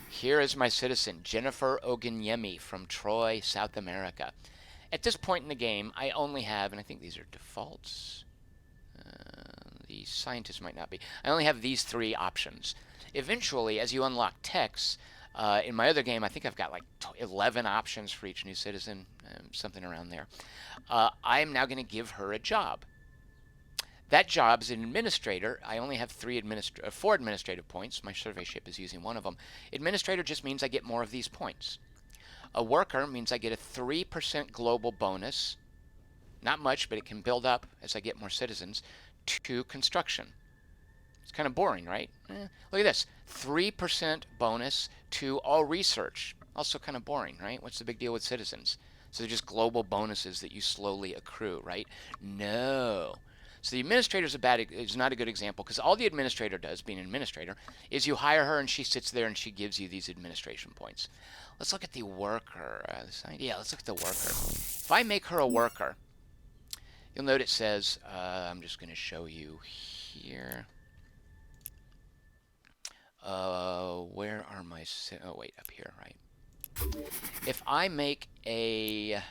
Here is my citizen, Jennifer Ogunyemi from Troy, South America. At this point in the game, I only have, and I think these are defaults. The scientist might not be. I only have these 3 options. Eventually, as you unlock techs, in my other game, I think I've got like 11 options for each new citizen, something around there. I am now going to give her a job. That job is an administrator. I only have 4 administrative points. My survey ship is using one of them. Administrator just means I get more of these points. A worker means I get a 3% global bonus. Not much, but it can build up as I get more citizens. To construction. It's kind of boring, right? Look at this. 3% bonus to all research. Also kind of boring, right? What's the big deal with citizens? So they're just global bonuses that you slowly accrue, right? No. So the administrator is not a good example, because all the administrator does, being an administrator, is you hire her and she sits there and she gives you these administration points. Let's look at the worker. Yeah, let's look at the worker. If I make her a worker, you'll note it says, I'm just going to show you here. Where are my... Oh, wait, up here, right? If I make a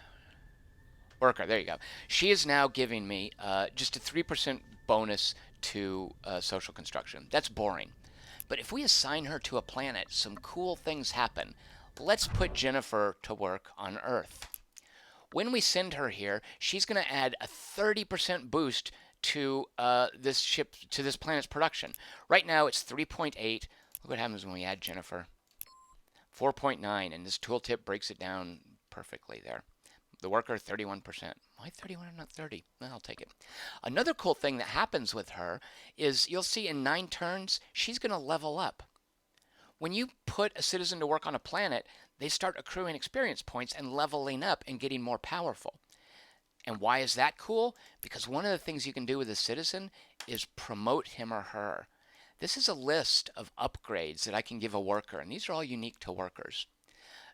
worker, there you go. She is now giving me just a 3% bonus to social construction. That's boring. But if we assign her to a planet, some cool things happen. Let's put Jennifer to work on Earth. When we send her here, she's going to add a 30% boost to this ship, to this planet's production. Right now it's 3.8. Look what happens when we add Jennifer. 4.9, and this tooltip breaks it down perfectly there. The worker, 31%. Why 31 and not 30? Well, I'll take it. Another cool thing that happens with her is you'll see in 9 turns, she's going to level up. When you put a citizen to work on a planet, they start accruing experience points and leveling up and getting more powerful. And why is that cool? Because one of the things you can do with a citizen is promote him or her. This is a list of upgrades that I can give a worker, and these are all unique to workers.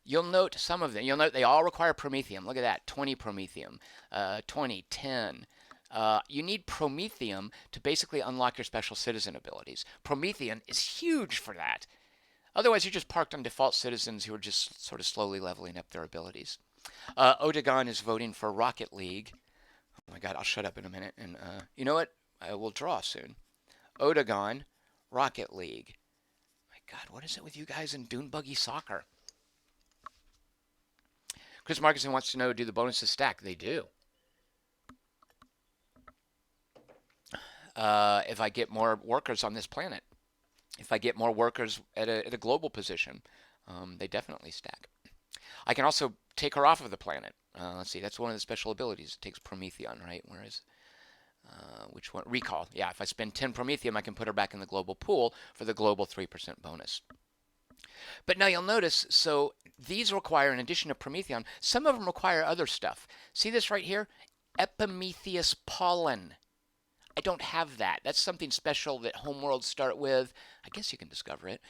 You'll note some of them. You'll note they all require Promethium. Look at that, 20 Promethium, 20, 10. You need Promethium to basically unlock your special citizen abilities. Promethium is huge for that. Otherwise, you're just parked on default citizens who are just sort of slowly leveling up their abilities. Odegon is voting for Rocket League. Oh my God, I'll shut up in a minute. And you know what? I will draw soon. Odegon, Rocket League. My God, what is it with you guys in Dune Buggy Soccer? Chris Markinson wants to know, do the bonuses stack? They do. If I get more workers on this planet, if I get more workers at a global position, they definitely stack. I can also take her off of the planet. Let's see, that's one of the special abilities. It takes Prometheon, right? Where is which one? Recall. Yeah, if I spend 10 Promethium, I can put her back in the global pool for the global 3% bonus. But now you'll notice, so these require, in addition to Prometheon, some of them require other stuff. See this right here? Epimetheus pollen. I don't have that. That's something special that homeworlds start with. I guess you can discover it.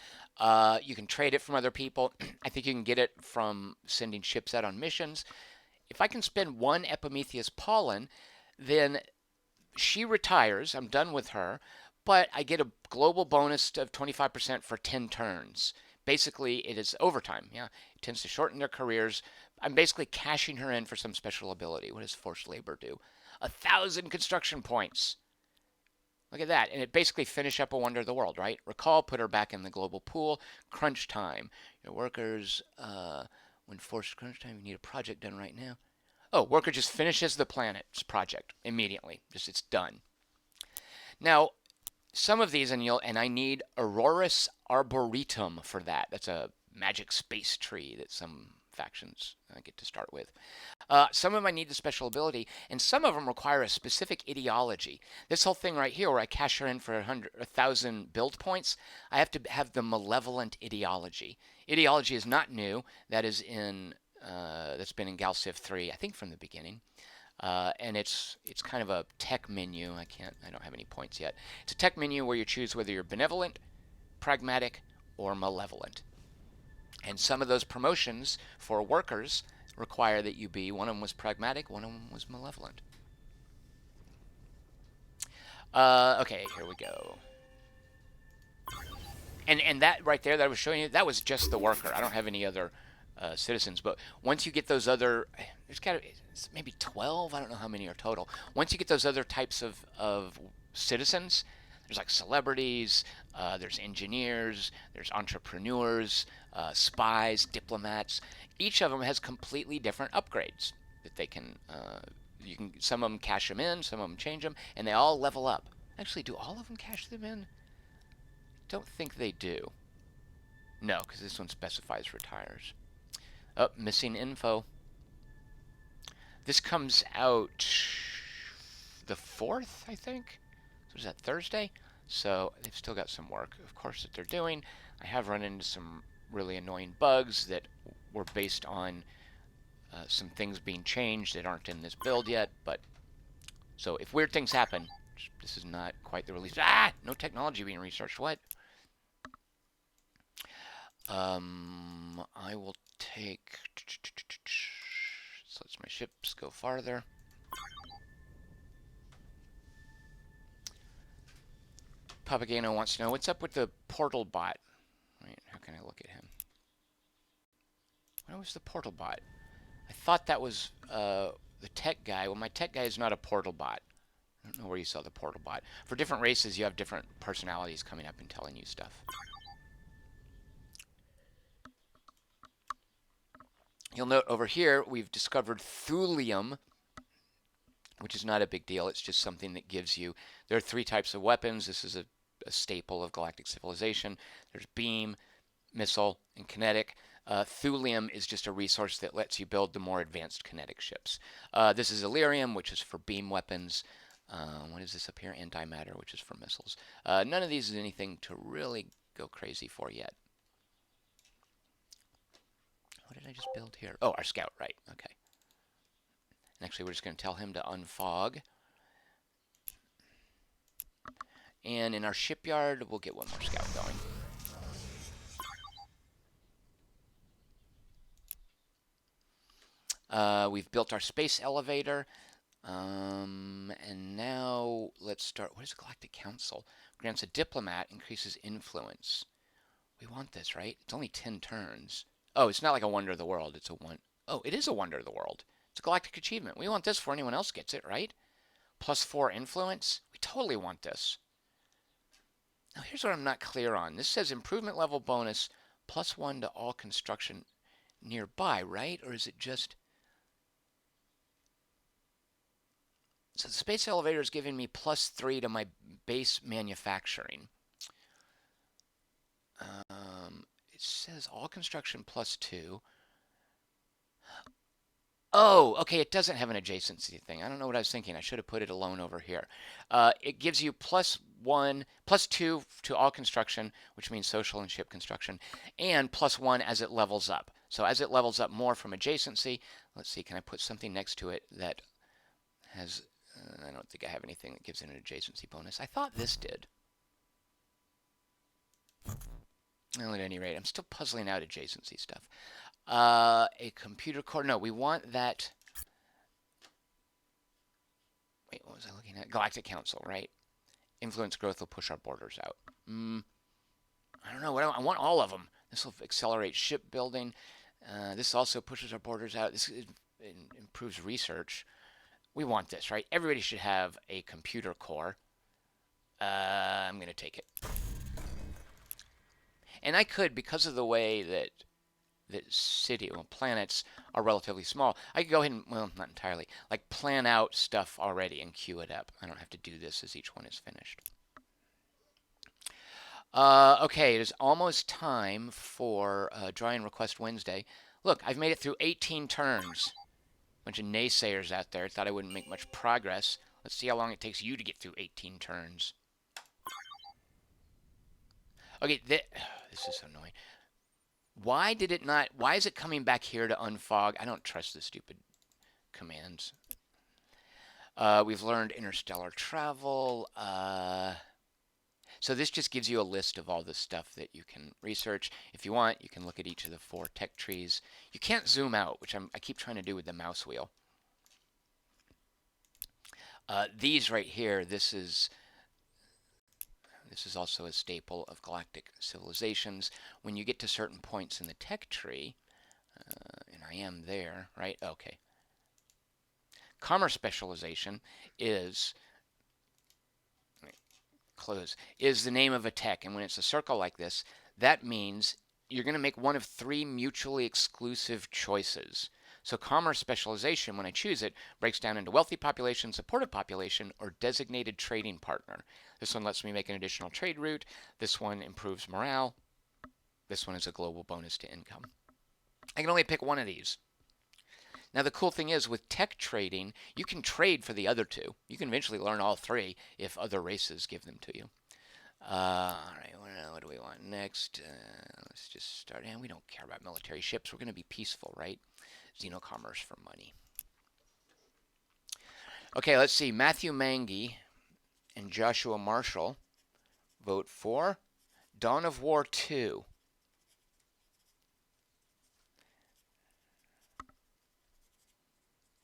You can trade it from other people. I think you can get it from sending ships out on missions. If I can spend 1 Epimetheus pollen, then she retires. I'm done with her. But I get a global bonus of 25% for 10 turns. Basically, it is overtime. Yeah, it tends to shorten their careers. I'm basically cashing her in for some special ability. What does forced labor do? 1,000 construction points. Look at that. And it basically finish up a wonder of the world, right? Recall, put her back in the global pool. Crunch time. Your workers, when forced crunch time, you need a project done right now. Oh, worker just finishes the planet's project immediately. Just it's done. Now, some of these, and I need Aurorus Arboretum for that. That's a magic space tree that some factions get to start with. Some of them I need the special ability, and some of them require a specific ideology. This whole thing right here, where I cash her in for 1,000 build points, I have to have the malevolent ideology. Ideology is not new. That is in that's been in GalCiv 3, I think, from the beginning. And it's kind of a tech menu. I don't have any points yet. It's a tech menu where you choose whether you're benevolent, pragmatic, or malevolent. And some of those promotions for workers require that you be, one of them was pragmatic, one of them was malevolent. Okay, here we go. And that right there that I was showing you, that was just the worker. I don't have any other citizens. But once you get those other, there's got maybe 12. I don't know how many are total. Once you get those other types of citizens, there's like celebrities, there's engineers, there's entrepreneurs, spies, diplomats. Each of them has completely different upgrades that they can. You can some of them cash them in, some of them change them, and they all level up. Actually, do all of them cash them in? Don't think they do. No, because this one specifies retires. Oh, missing info. This comes out the 4th, I think. So is that Thursday? So they've still got some work, of course, that they're doing. I have run into some really annoying bugs that were based on some things being changed that aren't in this build yet. But so if weird things happen, this is not quite the release. Ah, no technology being researched. What? I will take. So let's my ships go farther. Papageno wants to know what's up with the portal bot. Right, how can I look at him? Where was the portal bot? I thought that was the tech guy. Well, my tech guy is not a portal bot. I don't know where you saw the portal bot. For different races, you have different personalities coming up and telling you stuff. You'll note over here we've discovered thulium, which is not a big deal. It's just something that gives you. There are 3 types of weapons. This is a staple of Galactic Civilization. There's beam, missile, and kinetic. Thulium is just a resource that lets you build the more advanced kinetic ships. This is Illyrium, which is for beam weapons. What is this up here? Antimatter, which is for missiles. None of these is anything to really go crazy for yet. What did I just build here? Oh, our scout, right. Okay. And actually, we're just going to tell him to unfog. And in our shipyard, we'll get one more scout going. We've built our space elevator. And now let's start. What is Galactic Council? Grants a diplomat, increases influence. We want this, right? It's only 10 turns. Oh, it's not like a wonder of the world. It's a one. Oh, it is a wonder of the world. It's a galactic achievement. We want this before anyone else gets it, right? +4 influence. We totally want this. Now, here's what I'm not clear on. This says improvement level bonus +1 to all construction nearby, right? Or is it just... So the space elevator is giving me +3 to my base manufacturing. It says all construction +2. Oh, okay, it doesn't have an adjacency thing. I don't know what I was thinking. I should have put it alone over here. It gives you +2 to all construction, which means social and ship construction, and +1 as it levels up. So as it levels up more from adjacency, let's see, can I put something next to it that has, I don't think I have anything that gives it an adjacency bonus. I thought this did. Well, at any rate, I'm still puzzling out adjacency stuff. A computer core. No, we want that. Wait, what was I looking at? Galactic Council, right? Influence growth will push our borders out. I don't know. I want all of them. This will accelerate shipbuilding. This also pushes our borders out. This improves research. We want this, right? Everybody should have a computer core. I'm going to take it. And I could, because of the way that planets are relatively small, I could go ahead and, well, not entirely, like plan out stuff already and queue it up. I don't have to do this as each one is finished. Okay, it is almost time for Drawing and Request Wednesday. Look, I've made it through 18 turns. Bunch of naysayers out there thought I wouldn't make much progress. Let's see how long it takes you to get through 18 turns. Okay, this is so annoying. Why did it not? Why is it coming back here to unfog? I don't trust the stupid commands. We've learned interstellar travel. So this just gives you a list of all the stuff that you can research. If you want, you can look at each of the 4 tech trees. You can't zoom out, which I keep trying to do with the mouse wheel. These right here, this This is also a staple of Galactic Civilizations. When you get to certain points in the tech tree, and I am there, right? Okay. Commerce specialization is is the name of a tech, and when it's a circle like this, that means you're going to make one of three mutually exclusive choices. So commerce specialization, when I choose it, breaks down into wealthy population, supportive population, or designated trading partner. This one lets me make an additional trade route. This one improves morale. This one is a global bonus to income. I can only pick one of these. Now the cool thing is with tech trading, you can trade for the other two. You can eventually learn all three if other races give them to you. All right, what do we want next? Let's just start. And we don't care about military ships. We're going to be peaceful, right? Xenocommerce for money. Okay, let's see. Matthew Mangy and Joshua Marshall vote for Dawn of War 2.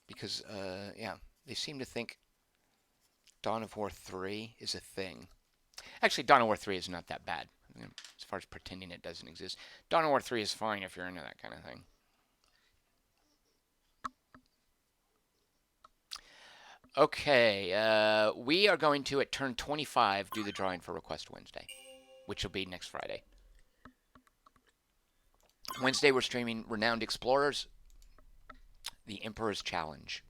Because, yeah, they seem to think Dawn of War 3 is a thing. Actually, Dawn of War 3 is not that bad, as far as pretending it doesn't exist. Dawn of War 3 is fine if you're into that kind of thing. Okay, we are going to, at turn 25, do the drawing for Request Wednesday, which will be next Friday. Wednesday, we're streaming Renowned Explorers, The Emperor's Challenge.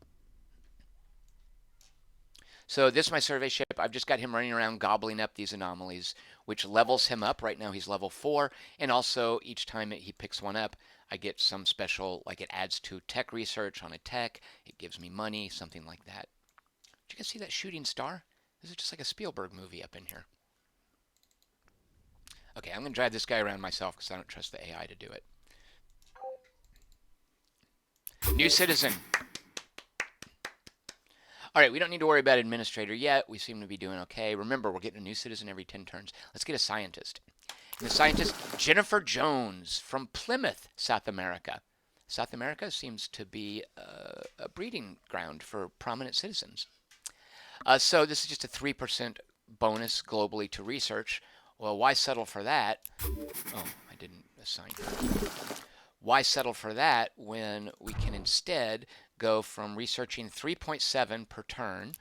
So this is my survey ship. I've just got him running around gobbling up these anomalies, which levels him up. Right now he's level 4, and also each time he picks one up, I get some special, like it adds to tech research on a tech, it gives me money, something like that. Did you guys see that shooting star? This is just like a Spielberg movie up in here. Okay, I'm going to drive this guy around myself because I don't trust the AI to do it. New citizen. All right, we don't need to worry about administrator yet. We seem to be doing okay. Remember, we're getting a new citizen every 10 turns. Let's get a scientist. And the scientist, Jennifer Jones from Plymouth, South America. South America seems to be a breeding ground for prominent citizens. So this is just a 3% bonus globally to research. Well, why settle for that? Oh, I didn't assign her. Why settle for that when we can instead go from researching 3.7 per turn,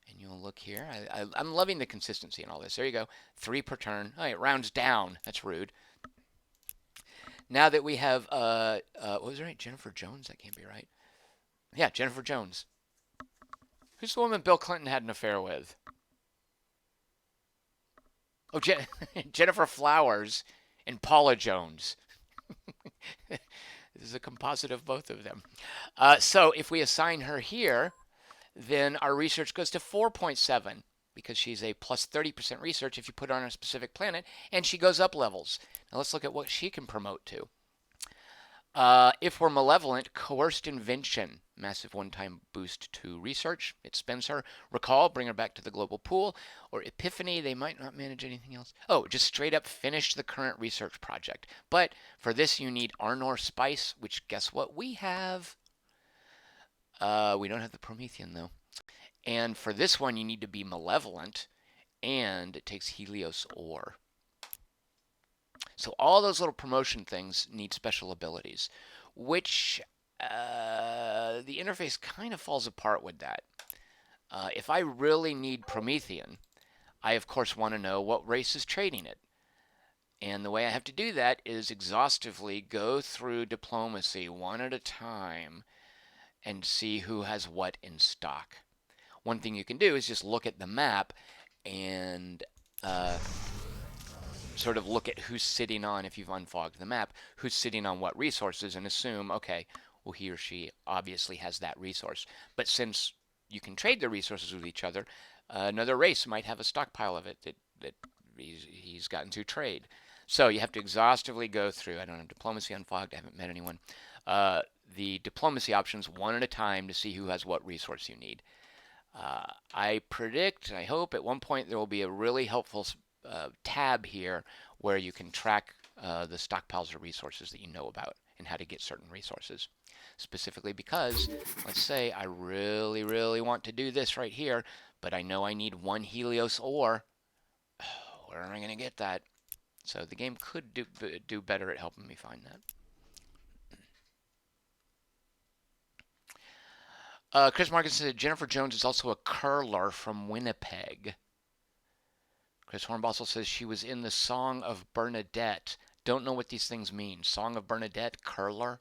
and you'll look here. I'm loving the consistency in all this. There you go, 3 per turn. Oh, it rounds down. That's rude. Now that we have, what was her name? Jennifer Jones? That can't be right. Yeah, Jennifer Jones. Who's the woman Bill Clinton had an affair with? Oh, Jennifer Flowers and Paula Jones. This is a composite of both of them. So if we assign her here, then our research goes to 4.7 because she's a plus 30% research if you put her on a specific planet, and she goes up levels. Now let's look at what she can promote to. If we're malevolent, coerced invention, massive one-time boost to research. It spends her. Recall, bring her back to the global pool. Or epiphany, they might not manage anything else. Oh, just straight up finish the current research project. But for this, you need Arnor Spice, which guess what we have? We don't have the Promethean though. And for this one, you need to be malevolent, and it takes Helios ore. So all those little promotion things need special abilities, which the interface kind of falls apart with that. If I really need Promethean, I of course want to know what race is trading it. And the way I have to do that is exhaustively go through diplomacy one at a time and see who has what in stock. One thing you can do is just look at the map and sort of look at who's sitting on, if you've unfogged the map, who's sitting on what resources and assume, okay, well, he or she obviously has that resource. But since you can trade the resources with each other, another race might have a stockpile of it that he's gotten to trade. So you have to exhaustively go through. I don't have diplomacy unfogged. I haven't met anyone. The diplomacy options one at a time to see who has what resource you need. I predict, I hope, at one point there will be a really helpful tab here where you can track the stockpiles of resources that you know about and how to get certain resources. Specifically because, let's say I really, really want to do this right here, but I know I need 1 Helios ore. where am I going to get that? So the game could do better at helping me find that. Chris Marcus said Jennifer Jones is also a curler from Winnipeg. Chris Hornbostel says she was in the Song of Bernadette. Don't know what these things mean. Song of Bernadette, curler.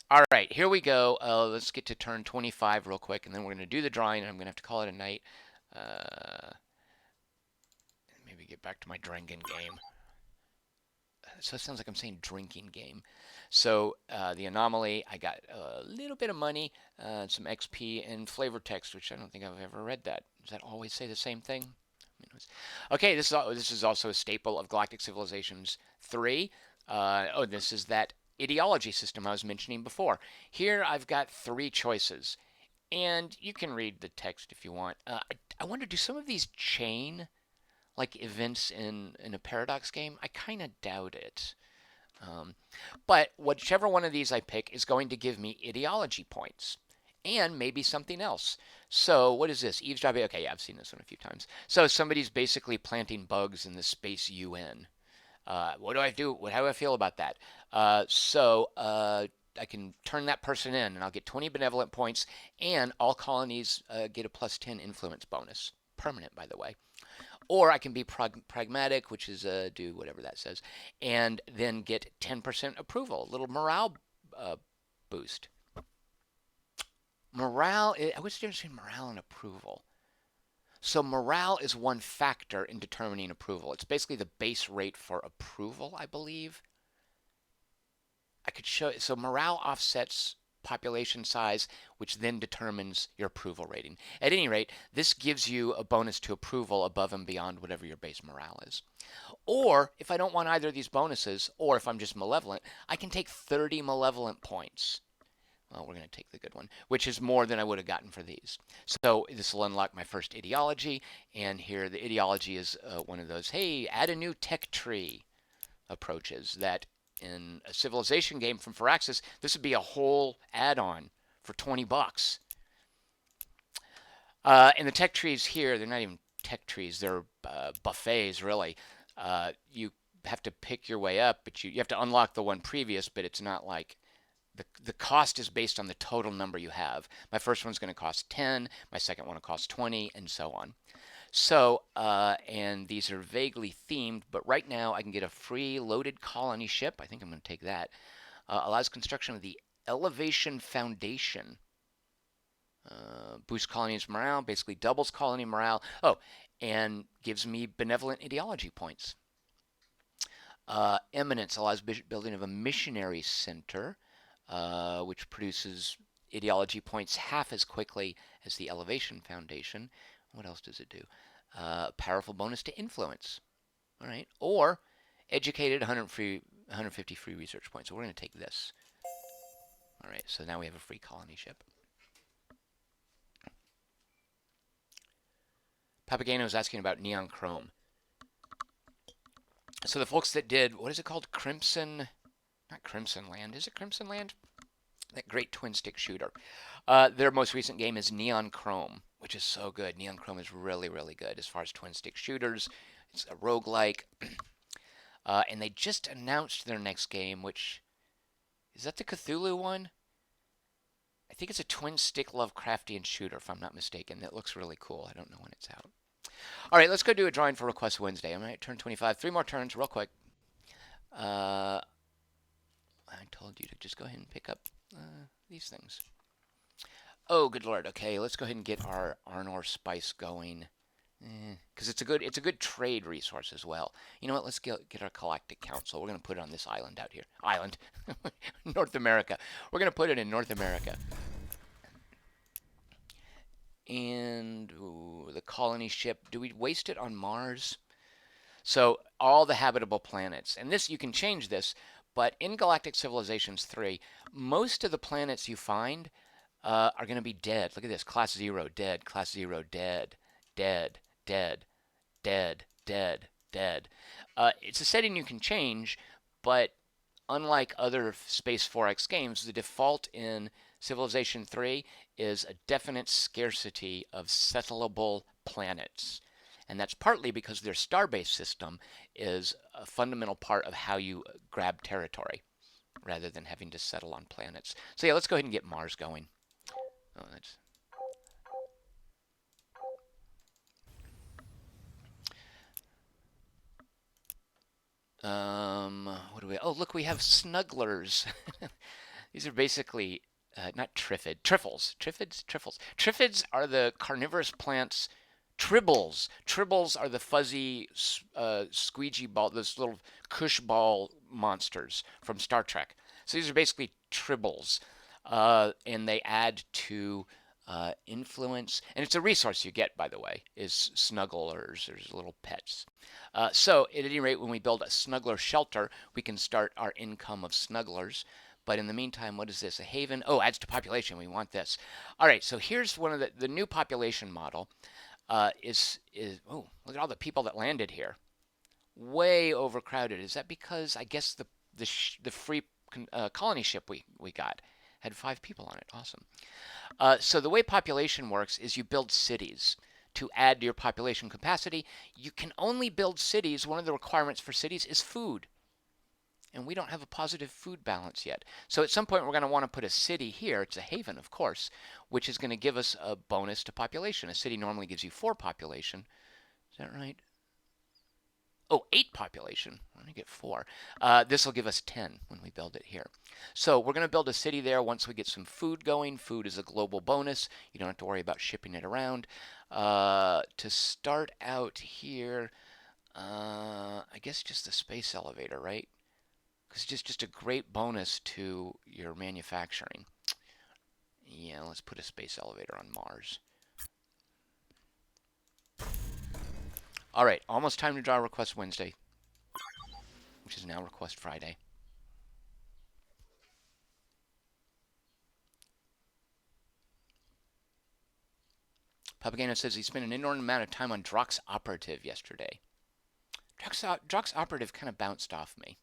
All right, here we go. Let's get to turn 25 real quick, and then we're going to do the drawing, and I'm going to have to call it a night. Maybe get back to my drinking game. So it sounds like I'm saying drinking game. So the anomaly, I got a little bit of money, some XP, and flavor text, which I don't think I've ever read that. Does that always say the same thing? Okay, this is also a staple of Galactic Civilizations III. This is that ideology system I was mentioning before. Here I've got three choices, and you can read the text if you want. I wonder, do some of these chain like events in a paradox game? I kind of doubt it. But whichever one of these I pick is going to give me ideology points and maybe something else. So what is this? Eavesdropping. Okay, yeah, I've seen this one a few times. So somebody's basically planting bugs in the space UN. What do I do? How do I feel about that? I can turn that person in, and I'll get 20 benevolent points, and all colonies get a +10 influence bonus. Permanent, by the way. Or I can be pragmatic, which is do whatever that says, and then get 10% approval, a little morale boost. Morale, what's the difference between morale and approval? So morale is one factor in determining approval. It's basically the base rate for approval, I believe. I could show, so morale offsets population size, which then determines your approval rating. At any rate, this gives you a bonus to approval above and beyond whatever your base morale is. Or if I don't want either of these bonuses, or if I'm just malevolent, I can take 30 malevolent points. Well, we're going to take the good one, which is more than I would have gotten for these. So this will unlock my first ideology, and here the ideology is one of those, hey, add a new tech tree approaches that in a civilization game from Firaxis, this would be a whole add-on for 20 bucks. And the tech trees here, they're not even tech trees, they're buffets, really. You have to pick your way up, but you have to unlock the one previous, but it's not like the cost is based on the total number you have. My first one's going to cost 10, my second one will cost 20, and so on. So, and these are vaguely themed, but right now I can get a free loaded colony ship. I think I'm going to take that. Allows construction of the Elevation Foundation. Boosts colony's morale, basically doubles colony morale. Oh, and gives me benevolent ideology points. Eminence allows building of a missionary center, which produces ideology points half as quickly as the Elevation Foundation. What else does it do? Powerful bonus to influence. All right. Or educated 150 free research points. So we're going to take this. All right. So now we have a free colony ship. Papageno is asking about neon chrome. So the folks that did, what is it called? Not Crimson Land. Is it Crimson Land? That great twin stick shooter. Their most recent game is Neon Chrome, which is so good. Neon Chrome is really, really good as far as twin stick shooters. It's a roguelike. And they just announced their next game, which is that the Cthulhu one? I think it's a twin stick Lovecraftian shooter, if I'm not mistaken. That looks really cool. I don't know when it's out. All right, let's go do a drawing for Request Wednesday. I'm going to turn 25. 3 more turns, real quick. I told you to just go ahead and pick up these things. Oh, good lord. Okay, let's go ahead and get our Arnor spice going, because it's a good trade resource as well. You know what? Let's get our Galactic Council. We're going to put it on this island out here. Island, North America. We're going to put it in North America. And the colony ship. Do we waste it on Mars? So all the habitable planets, and this you can change this, but in Galactic Civilizations 3, most of the planets you find are going to be dead. Look at this: Class 0 dead, Class 0 dead, dead, dead, dead, dead, dead. It's a setting you can change, but unlike other Space 4X games, the default in Civilization 3 is a definite scarcity of settleable planets. And that's partly because their star-based system is a fundamental part of how you grab territory rather than having to settle on planets. So yeah, let's go ahead and get Mars going. Oh, that's what do we? Oh, look, we have snugglers. These are basically not triffles. Triffids are the carnivorous plants. Tribbles are the fuzzy squeegee ball, those little cush ball monsters from Star Trek. So these are basically tribbles, and they add to influence. And it's a resource you get, by the way, is snugglers. There's little pets. So at any rate, when we build a snuggler shelter, we can start our income of snugglers. But in the meantime, what is this? A haven? Oh, adds to population. We want this. All right, so here's one of the new population model is oh, look at all the people that landed here. Way overcrowded. Is that because I guess the free colony ship we got had 5 people on it? Awesome. So the way population works is you build cities to add to your population capacity. You can only build cities. One of the requirements for cities is food. And we don't have a positive food balance yet. So at some point, we're going to want to put a city here. It's a haven, of course, which is going to give us a bonus to population. A city normally gives you 4 population. Is that right? Oh, 8 population. I'm going to get 4. This will give us 10 when we build it here. So we're going to build a city there once we get some food going. Food is a global bonus. You don't have to worry about shipping it around. To start out here, I guess just the space elevator, right? Because it's just a great bonus to your manufacturing. Yeah, let's put a space elevator on Mars. All right, almost time to draw Request Wednesday, which is now Request Friday. Papageno says he spent an inordinate amount of time on Drox Operative yesterday. Drox Operative kind of bounced off me.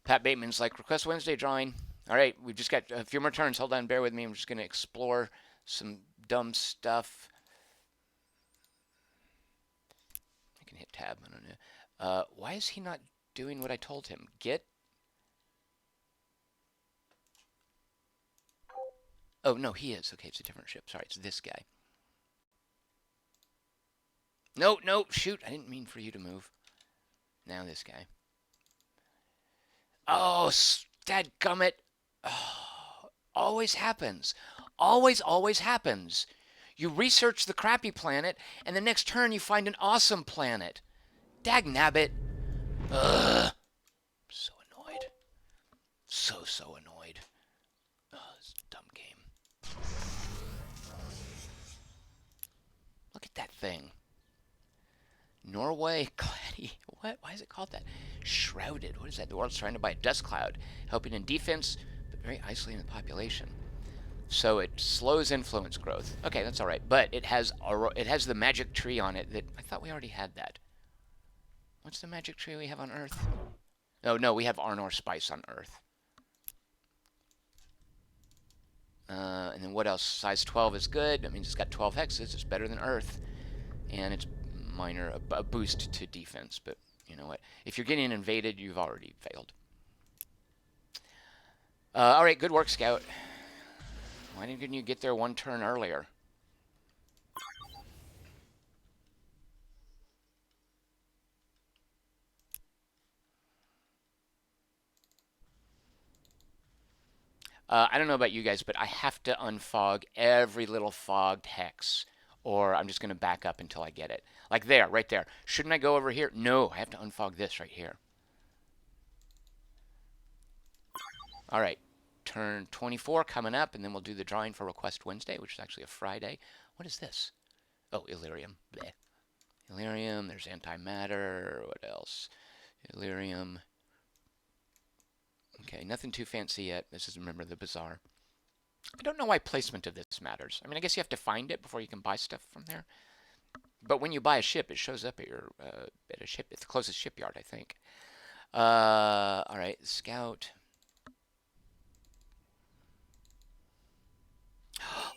Pat Bateman's like, Request Wednesday drawing. All right, we've just got a few more turns. Hold on, bear with me. I'm just going to explore some dumb stuff. I can hit tab. I don't know. Why is he not doing what I told him? Get. Oh, no, he is. Okay, it's a different ship. Sorry, it's this guy. No, no, shoot. I didn't mean for you to move. Now this guy. Oh, dadgummit. Oh, always happens. Always happens. You research the crappy planet, and the next turn you find an awesome planet. Dagnabbit. Ugh. So annoyed. So annoyed. Oh, this dumb game. Look at that thing. Norway, Claddy. What? Why is it called that? Shrouded. What is that? The world's trying to buy a dust cloud, helping in defense, but very isolating the population. So it slows influence growth. Okay, that's all right. But it has the magic tree on it that I thought we already had that. What's the magic tree we have on Earth? Oh, no, we have Arnor Spice on Earth. And then what else? Size 12 is good. That means it's got 12 hexes. It's better than Earth. And it's minor, a boost to defense. But you know what? If you're getting invaded, you've already failed. All right, good work, Scout. Why didn't you get there 1 turn earlier? I don't know about you guys, but I have to unfog every little fogged hex, or I'm just going to back up until I get it. Like there, right there. Shouldn't I go over here? No, I have to unfog this right here. All right, turn 24 coming up, and then we'll do the drawing for Request Wednesday, which is actually a Friday. What is this? Oh, Illyrium. Bleh. Illyrium, there's antimatter. What else? Illyrium. Okay, nothing too fancy yet. This is, remember, the bazaar. I don't know why placement of this matters. I mean, I guess you have to find it before you can buy stuff from there. But when you buy a ship, it shows up at your at the closest shipyard, I think. All right, scout.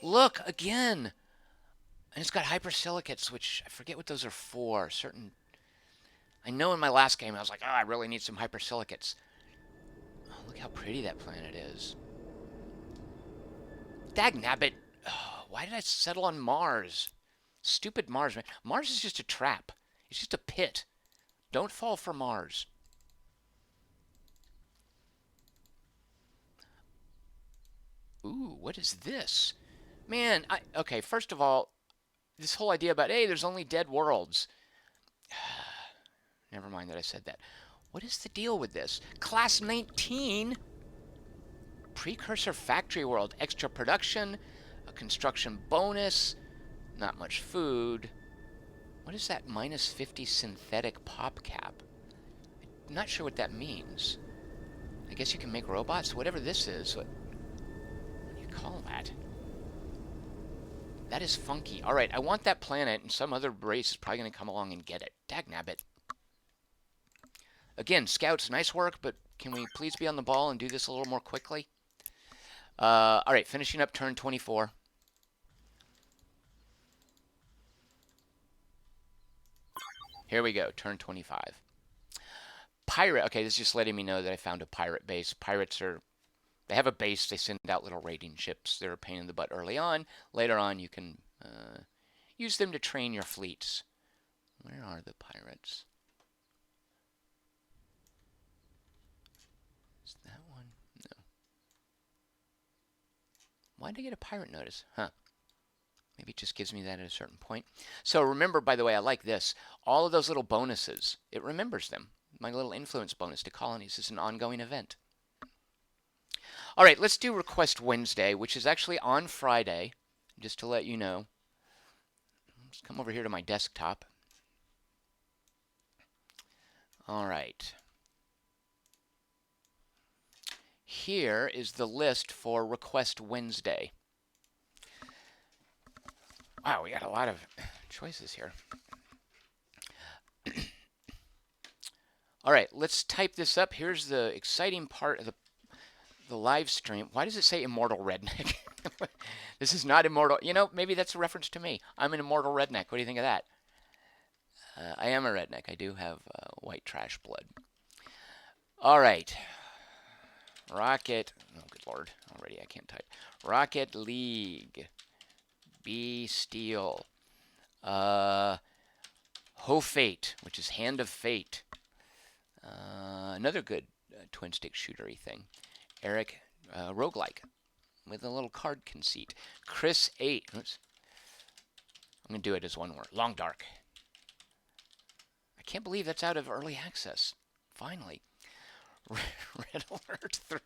Look again. And it's got hypersilicates, which I forget what those are for. Certain. I know in my last game I was like, oh, I really need some hypersilicates. Oh, look how pretty that planet is. Dagnabbit. Oh, why did I settle on Mars? Stupid Mars, man. Mars is just a trap. It's just a pit. Don't fall for Mars. Ooh, what is this? Man, okay, first of all, this whole idea about, hey, there's only dead worlds. Never mind that I said that. What is the deal with this? Class 19? Precursor factory world. Extra production. A construction bonus. Not much food. What is that minus 50 synthetic pop cap? I'm not sure what that means. I guess you can make robots? Whatever this is. What do you call that? That is funky. Alright, I want that planet, and some other race is probably going to come along and get it. Dagnabbit. Again, scouts, nice work, but can we please be on the ball and do this a little more quickly? Alright, finishing up turn 24. Here we go, turn 25. Pirate, okay, this is just letting me know that I found a pirate base. Pirates are, they have a base, they send out little raiding ships. They're a pain in the butt early on. Later on, you can use them to train your fleets. Where are the pirates? Is that one? No. Why did I get a pirate notice? Huh. Maybe it just gives me that at a certain point. So remember, by the way, I like this. All of those little bonuses, it remembers them. My little influence bonus to colonies is an ongoing event. All right, let's do Request Wednesday, which is actually on Friday, just to let you know. Let's come over here to my desktop. All right. Here is the list for Request Wednesday. Wow, we got a lot of choices here. All right, let's type this up. Here's the exciting part of the live stream. Why does it say Immortal Redneck? This is not immortal. You know, maybe that's a reference to me. I'm an immortal redneck. What do you think of that? I am a redneck. I do have white trash blood. All right. Rocket. Oh, good lord. Already I can't type. Rocket League. B Steel. Ho Fate, which is Hand of Fate. Another good twin stick shootery thing. Eric, roguelike with a little card conceit. Chris 8. Oops. I'm going to do it as one word. Long Dark. I can't believe that's out of early access. Finally. Red Alert 3.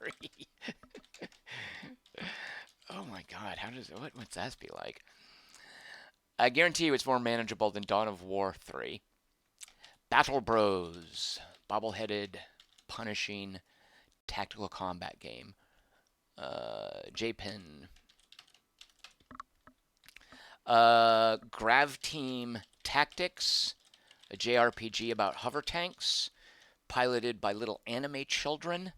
Oh my god, what would that be like? I guarantee you it's more manageable than Dawn of War 3. Battle Bros. Bobble-headed, punishing, tactical combat game. J-Pen. Grav Team Tactics. A JRPG about hover tanks. Piloted by little anime children.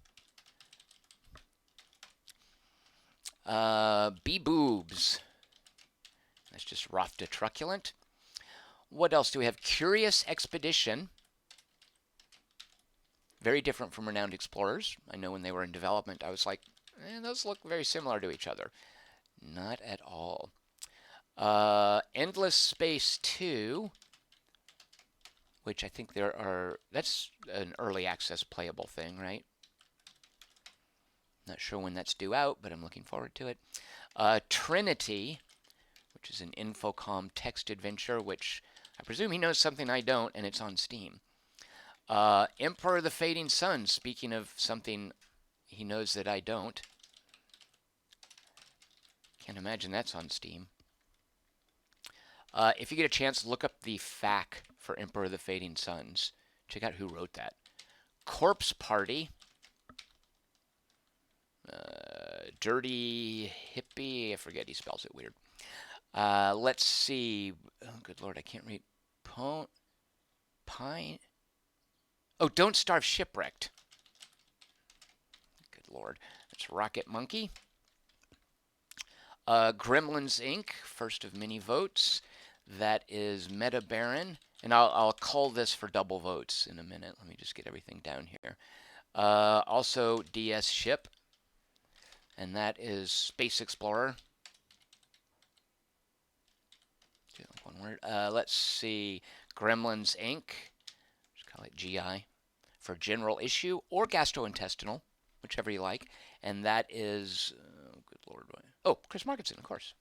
B-Boobs. That's just Rotha Truculent. What else do we have? Curious Expedition. Very different from Renowned Explorers. I know when they were in development, I was like, those look very similar to each other. Not at all. Endless Space 2, which I think that's an early access playable thing, right? Not sure when that's due out, but I'm looking forward to it. Trinity, which is an Infocom text adventure, which I presume he knows something I don't, and it's on Steam. Emperor of the Fading Sun, speaking of something he knows that I don't. Can't imagine that's on Steam. If you get a chance, look up the FAQ for Emperor of the Fading Suns. Check out who wrote that. Corpse Party. Dirty Hippie. I forget, he spells it weird. Let's see. Oh, good lord, I can't read. Pine. Oh, Don't Starve Shipwrecked. Good lord. That's Rocket Monkey. Gremlins Inc., first of many votes. That is Meta Baron. And I'll call this for double votes in a minute. Let me just get everything down here. Also DS Ship. And that is Space Explorer. One word. Let's see. Gremlins Inc. Just call it GI for general issue or gastrointestinal, whichever you like. And that is, good lord. Oh, Chris Markinson, of course.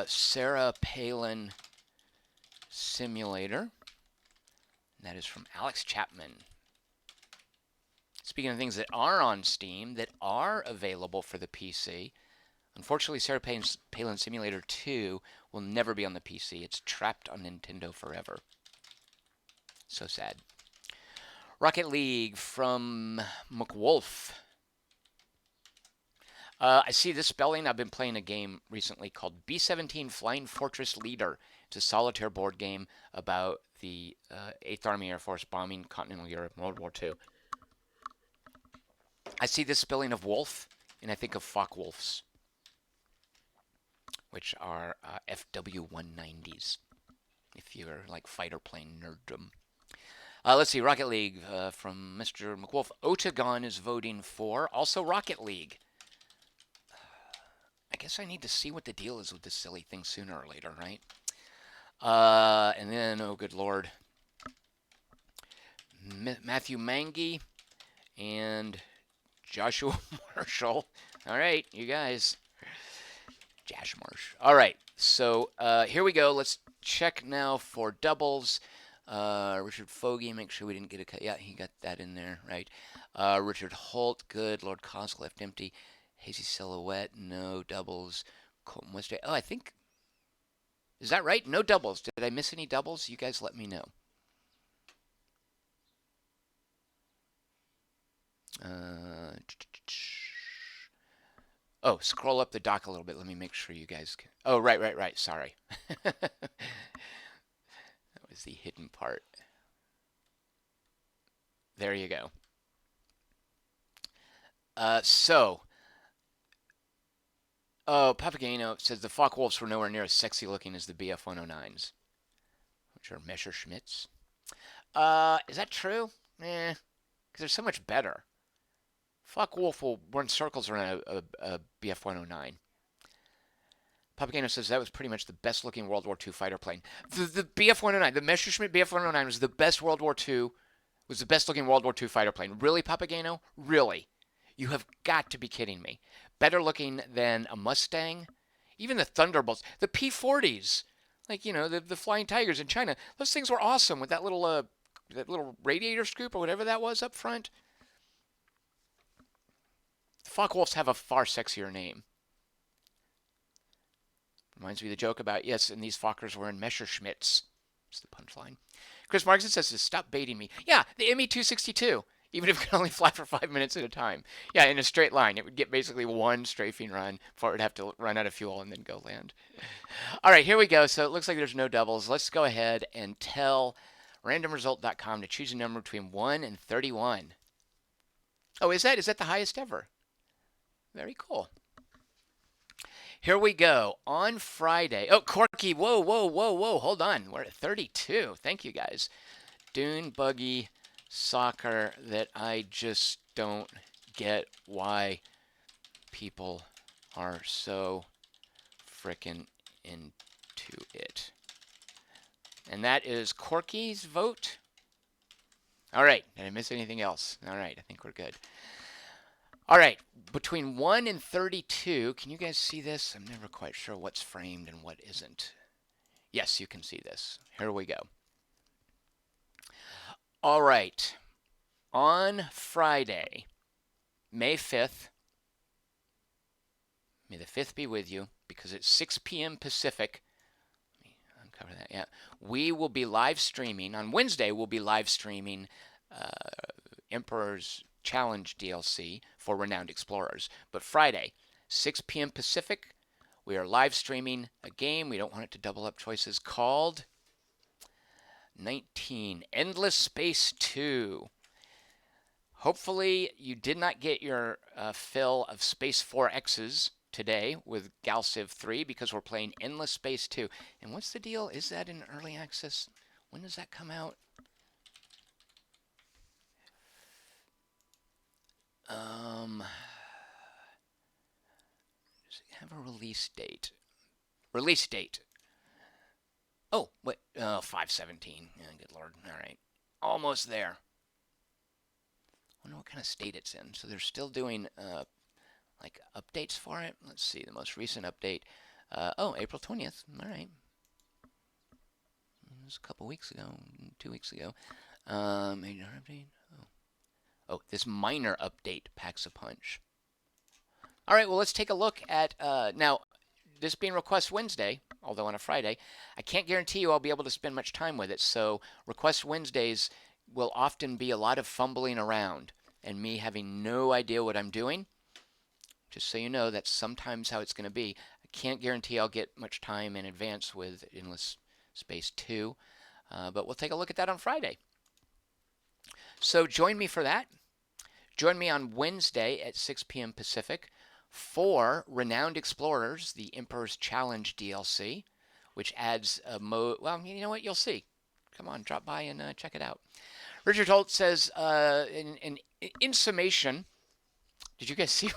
Sarah Palin Simulator. That is from Alex Chapman. Speaking of things that are on Steam, that are available for the PC, unfortunately, Sarah Palin Simulator 2 will never be on the PC. It's trapped on Nintendo forever. So sad. Rocket League from McWolf. I see this spelling. I've been playing a game recently called B-17 Flying Fortress Leader. It's a solitaire board game about the 8th Army Air Force bombing continental Europe in World War II. I see this spelling of wolf, and I think of Focke-Wulfs, which are FW-190s, if you're like fighter plane nerddom. Let's see, Rocket League from Mr. McWolf. Otagon is voting for. Also Rocket League. I guess I need to see what the deal is with this silly thing sooner or later, right? And then, oh good lord, Matthew Mangy and Joshua Marshall. All right, you guys. Josh Marsh. All right, so here we go. Let's check now for doubles. Richard Fogey, make sure we didn't get a cut. Yeah, he got that in there, right? Richard Holt, good. Lord Cos left empty. Hazy Silhouette, no doubles. Colton Westray. Oh, I think, is that right? No doubles. Did I miss any doubles? You guys let me know. Oh, scroll up the dock a little bit. Let me make sure you guys can. Oh, right. Sorry. That was the hidden part. There you go. Papageno says the Focke-Wulfs were nowhere near as sexy looking as the BF-109s, which are Messerschmitts. Is that true? Because they're so much better. Focke-Wulf will run circles around a BF-109. Papageno says that was pretty much the best looking World War II fighter plane. The BF-109, the Messerschmitt BF-109 was the best looking World War II fighter plane. Really, Papageno? Really? You have got to be kidding me. Better looking than a Mustang? Even the Thunderbolts, the P-40s, like, you know, the Flying Tigers in China. Those things were awesome with that little radiator scoop or whatever that was up front. The Focke-Wulfs have a far sexier name. Reminds me of the joke about, yes, and these Fokkers were in Messerschmitts. That's the punchline. Chris Markson says to stop baiting me. Yeah, the ME-262, even if it could only fly for 5 minutes at a time. Yeah, in a straight line. It would get basically one strafing run before it would have to run out of fuel and then go land. All right, here we go. So it looks like there's no doubles. Let's go ahead and tell randomresult.com to choose a number between 1 and 31. Oh, is that the highest ever? Very cool. Here we go. On Friday. Oh, Corky. Whoa. Hold on. We're at 32. Thank you, guys. Dune Buggy Soccer that I just don't get why people are so frickin' into it. And that is Corky's vote. All right. Did I miss anything else? All right. I think we're good. All right, between 1 and 32, can you guys see this? I'm never quite sure what's framed and what isn't. Yes, you can see this. Here we go. All right, on Friday, May 5th, may the 5th be with you, because it's 6 p.m. Pacific. Let me uncover that, yeah. We will be live streaming, on Wednesday, we'll be live streaming Emperor's Challenge DLC for Renowned Explorers. But Friday, 6 p.m. Pacific, we are live streaming a game. We don't want it to double up choices called 19 Endless Space 2. Hopefully, you did not get your fill of Space 4X's today with GalCiv 3 because we're playing Endless Space 2. And what's the deal? Is that in early access? When does that come out? Does it have a release date? Release date. Oh, wait. 5/17. Yeah, good lord. All right. Almost there. I wonder what kind of state it's in. So they're still doing like updates for it. Let's see. The most recent update. Oh, April 20th. All right. It was a couple weeks ago, 2 weeks ago. Major update. Oh, this minor update packs a punch. All right, well, let's take a look at now. This being Request Wednesday, although on a Friday, I can't guarantee you I'll be able to spend much time with it. So Request Wednesdays will often be a lot of fumbling around and me having no idea what I'm doing. Just so you know, that's sometimes how it's going to be. I can't guarantee I'll get much time in advance with Endless Space 2, but we'll take a look at that on Friday. So join me for that. Join me on Wednesday at 6 p.m. Pacific for Renowned Explorers, the Emperor's Challenge DLC, which adds a mode. Well, you know what? You'll see. Come on, drop by and check it out. Richard Holt says, in summation, did you guys see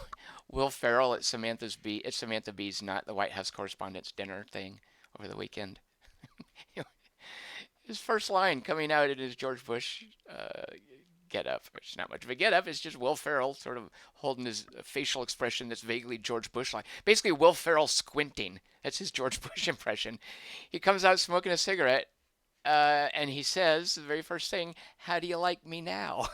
Will Ferrell at Samantha Bee's Not the White House Correspondents' dinner thing over the weekend? His first line coming out in his George Bush get up. It's not much of a get up. It's just Will Ferrell sort of holding his facial expression that's vaguely George Bush like. Basically, Will Ferrell squinting. That's his George Bush impression. He comes out smoking a cigarette, and he says the very first thing, "How do you like me now?"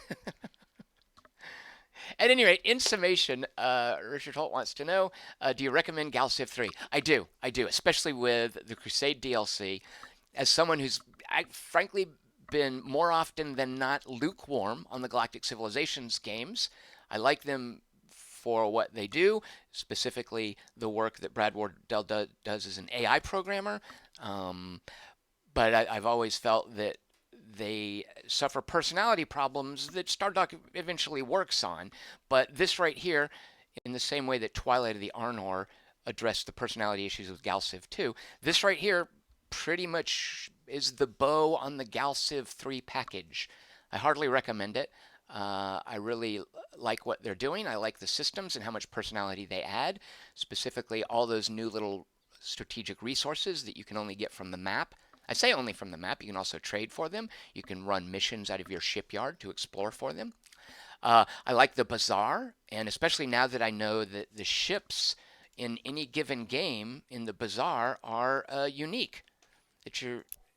At any rate, in summation, Richard Holt wants to know, do you recommend GalCiv 3? I do, especially with the Crusade DLC. As someone who's frankly been more often than not lukewarm on the Galactic Civilizations games, I like them for what they do, specifically the work that Brad Wardell does as an AI programmer. But I've always felt that they suffer personality problems that Stardock eventually works on. But this right here, in the same way that Twilight of the Arnor addressed the personality issues with GalCiv 2, this right here pretty much is the bow on the GalCiv 3 package. I hardly recommend it. I really like what they're doing. I like the systems and how much personality they add, specifically all those new little strategic resources that you can only get from the map. I say only from the map. You can also trade for them. You can run missions out of your shipyard to explore for them. I like the bazaar, and especially now that I know that the ships in any given game in the bazaar are unique.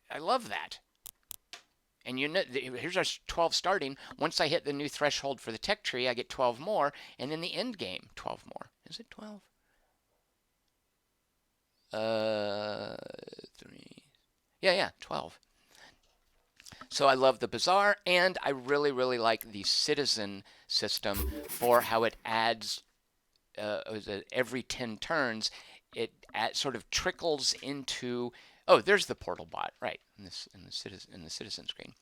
I love that. And you know, here's our 12 starting. Once I hit the new threshold for the tech tree, I get 12 more, and in the end game, 12 more. Is it 12? 3. Yeah, 12. So I love the bazaar, and I really, really like the citizen system for how it adds every 10 turns. It sort of trickles into. Oh, there's the portal bot, right? In the citizen screen.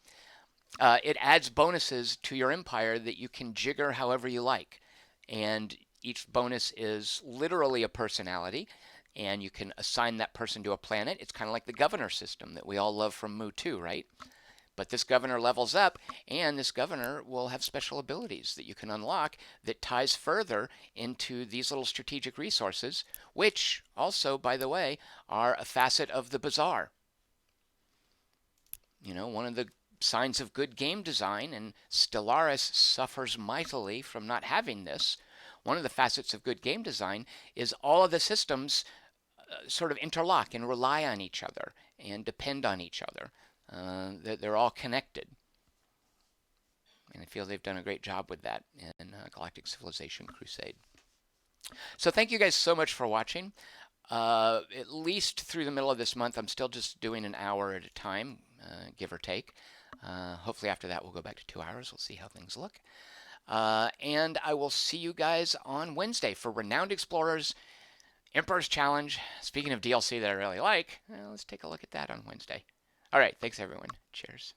It adds bonuses to your empire that you can jigger however you like, and each bonus is literally a personality, and you can assign that person to a planet. It's kind of like the governor system that we all love from Mu 2, right? But this governor levels up, and this governor will have special abilities that you can unlock that ties further into these little strategic resources, which also, by the way, are a facet of the bazaar. You know, one of the signs of good game design, and Stellaris suffers mightily from not having this. One of the facets of good game design is all of the systems sort of interlock and rely on each other and depend on each other. They're all connected. And I feel they've done a great job with that in Galactic Civilization Crusade. So thank you guys so much for watching. At least through the middle of this month, I'm still just doing an hour at a time, give or take. Hopefully after that we'll go back to 2 hours. We'll see how things look. And I will see you guys on Wednesday for Renowned Explorers Emperor's Challenge. Speaking of DLC that I really like, let's take a look at that on Wednesday. All right, thanks everyone. Cheers.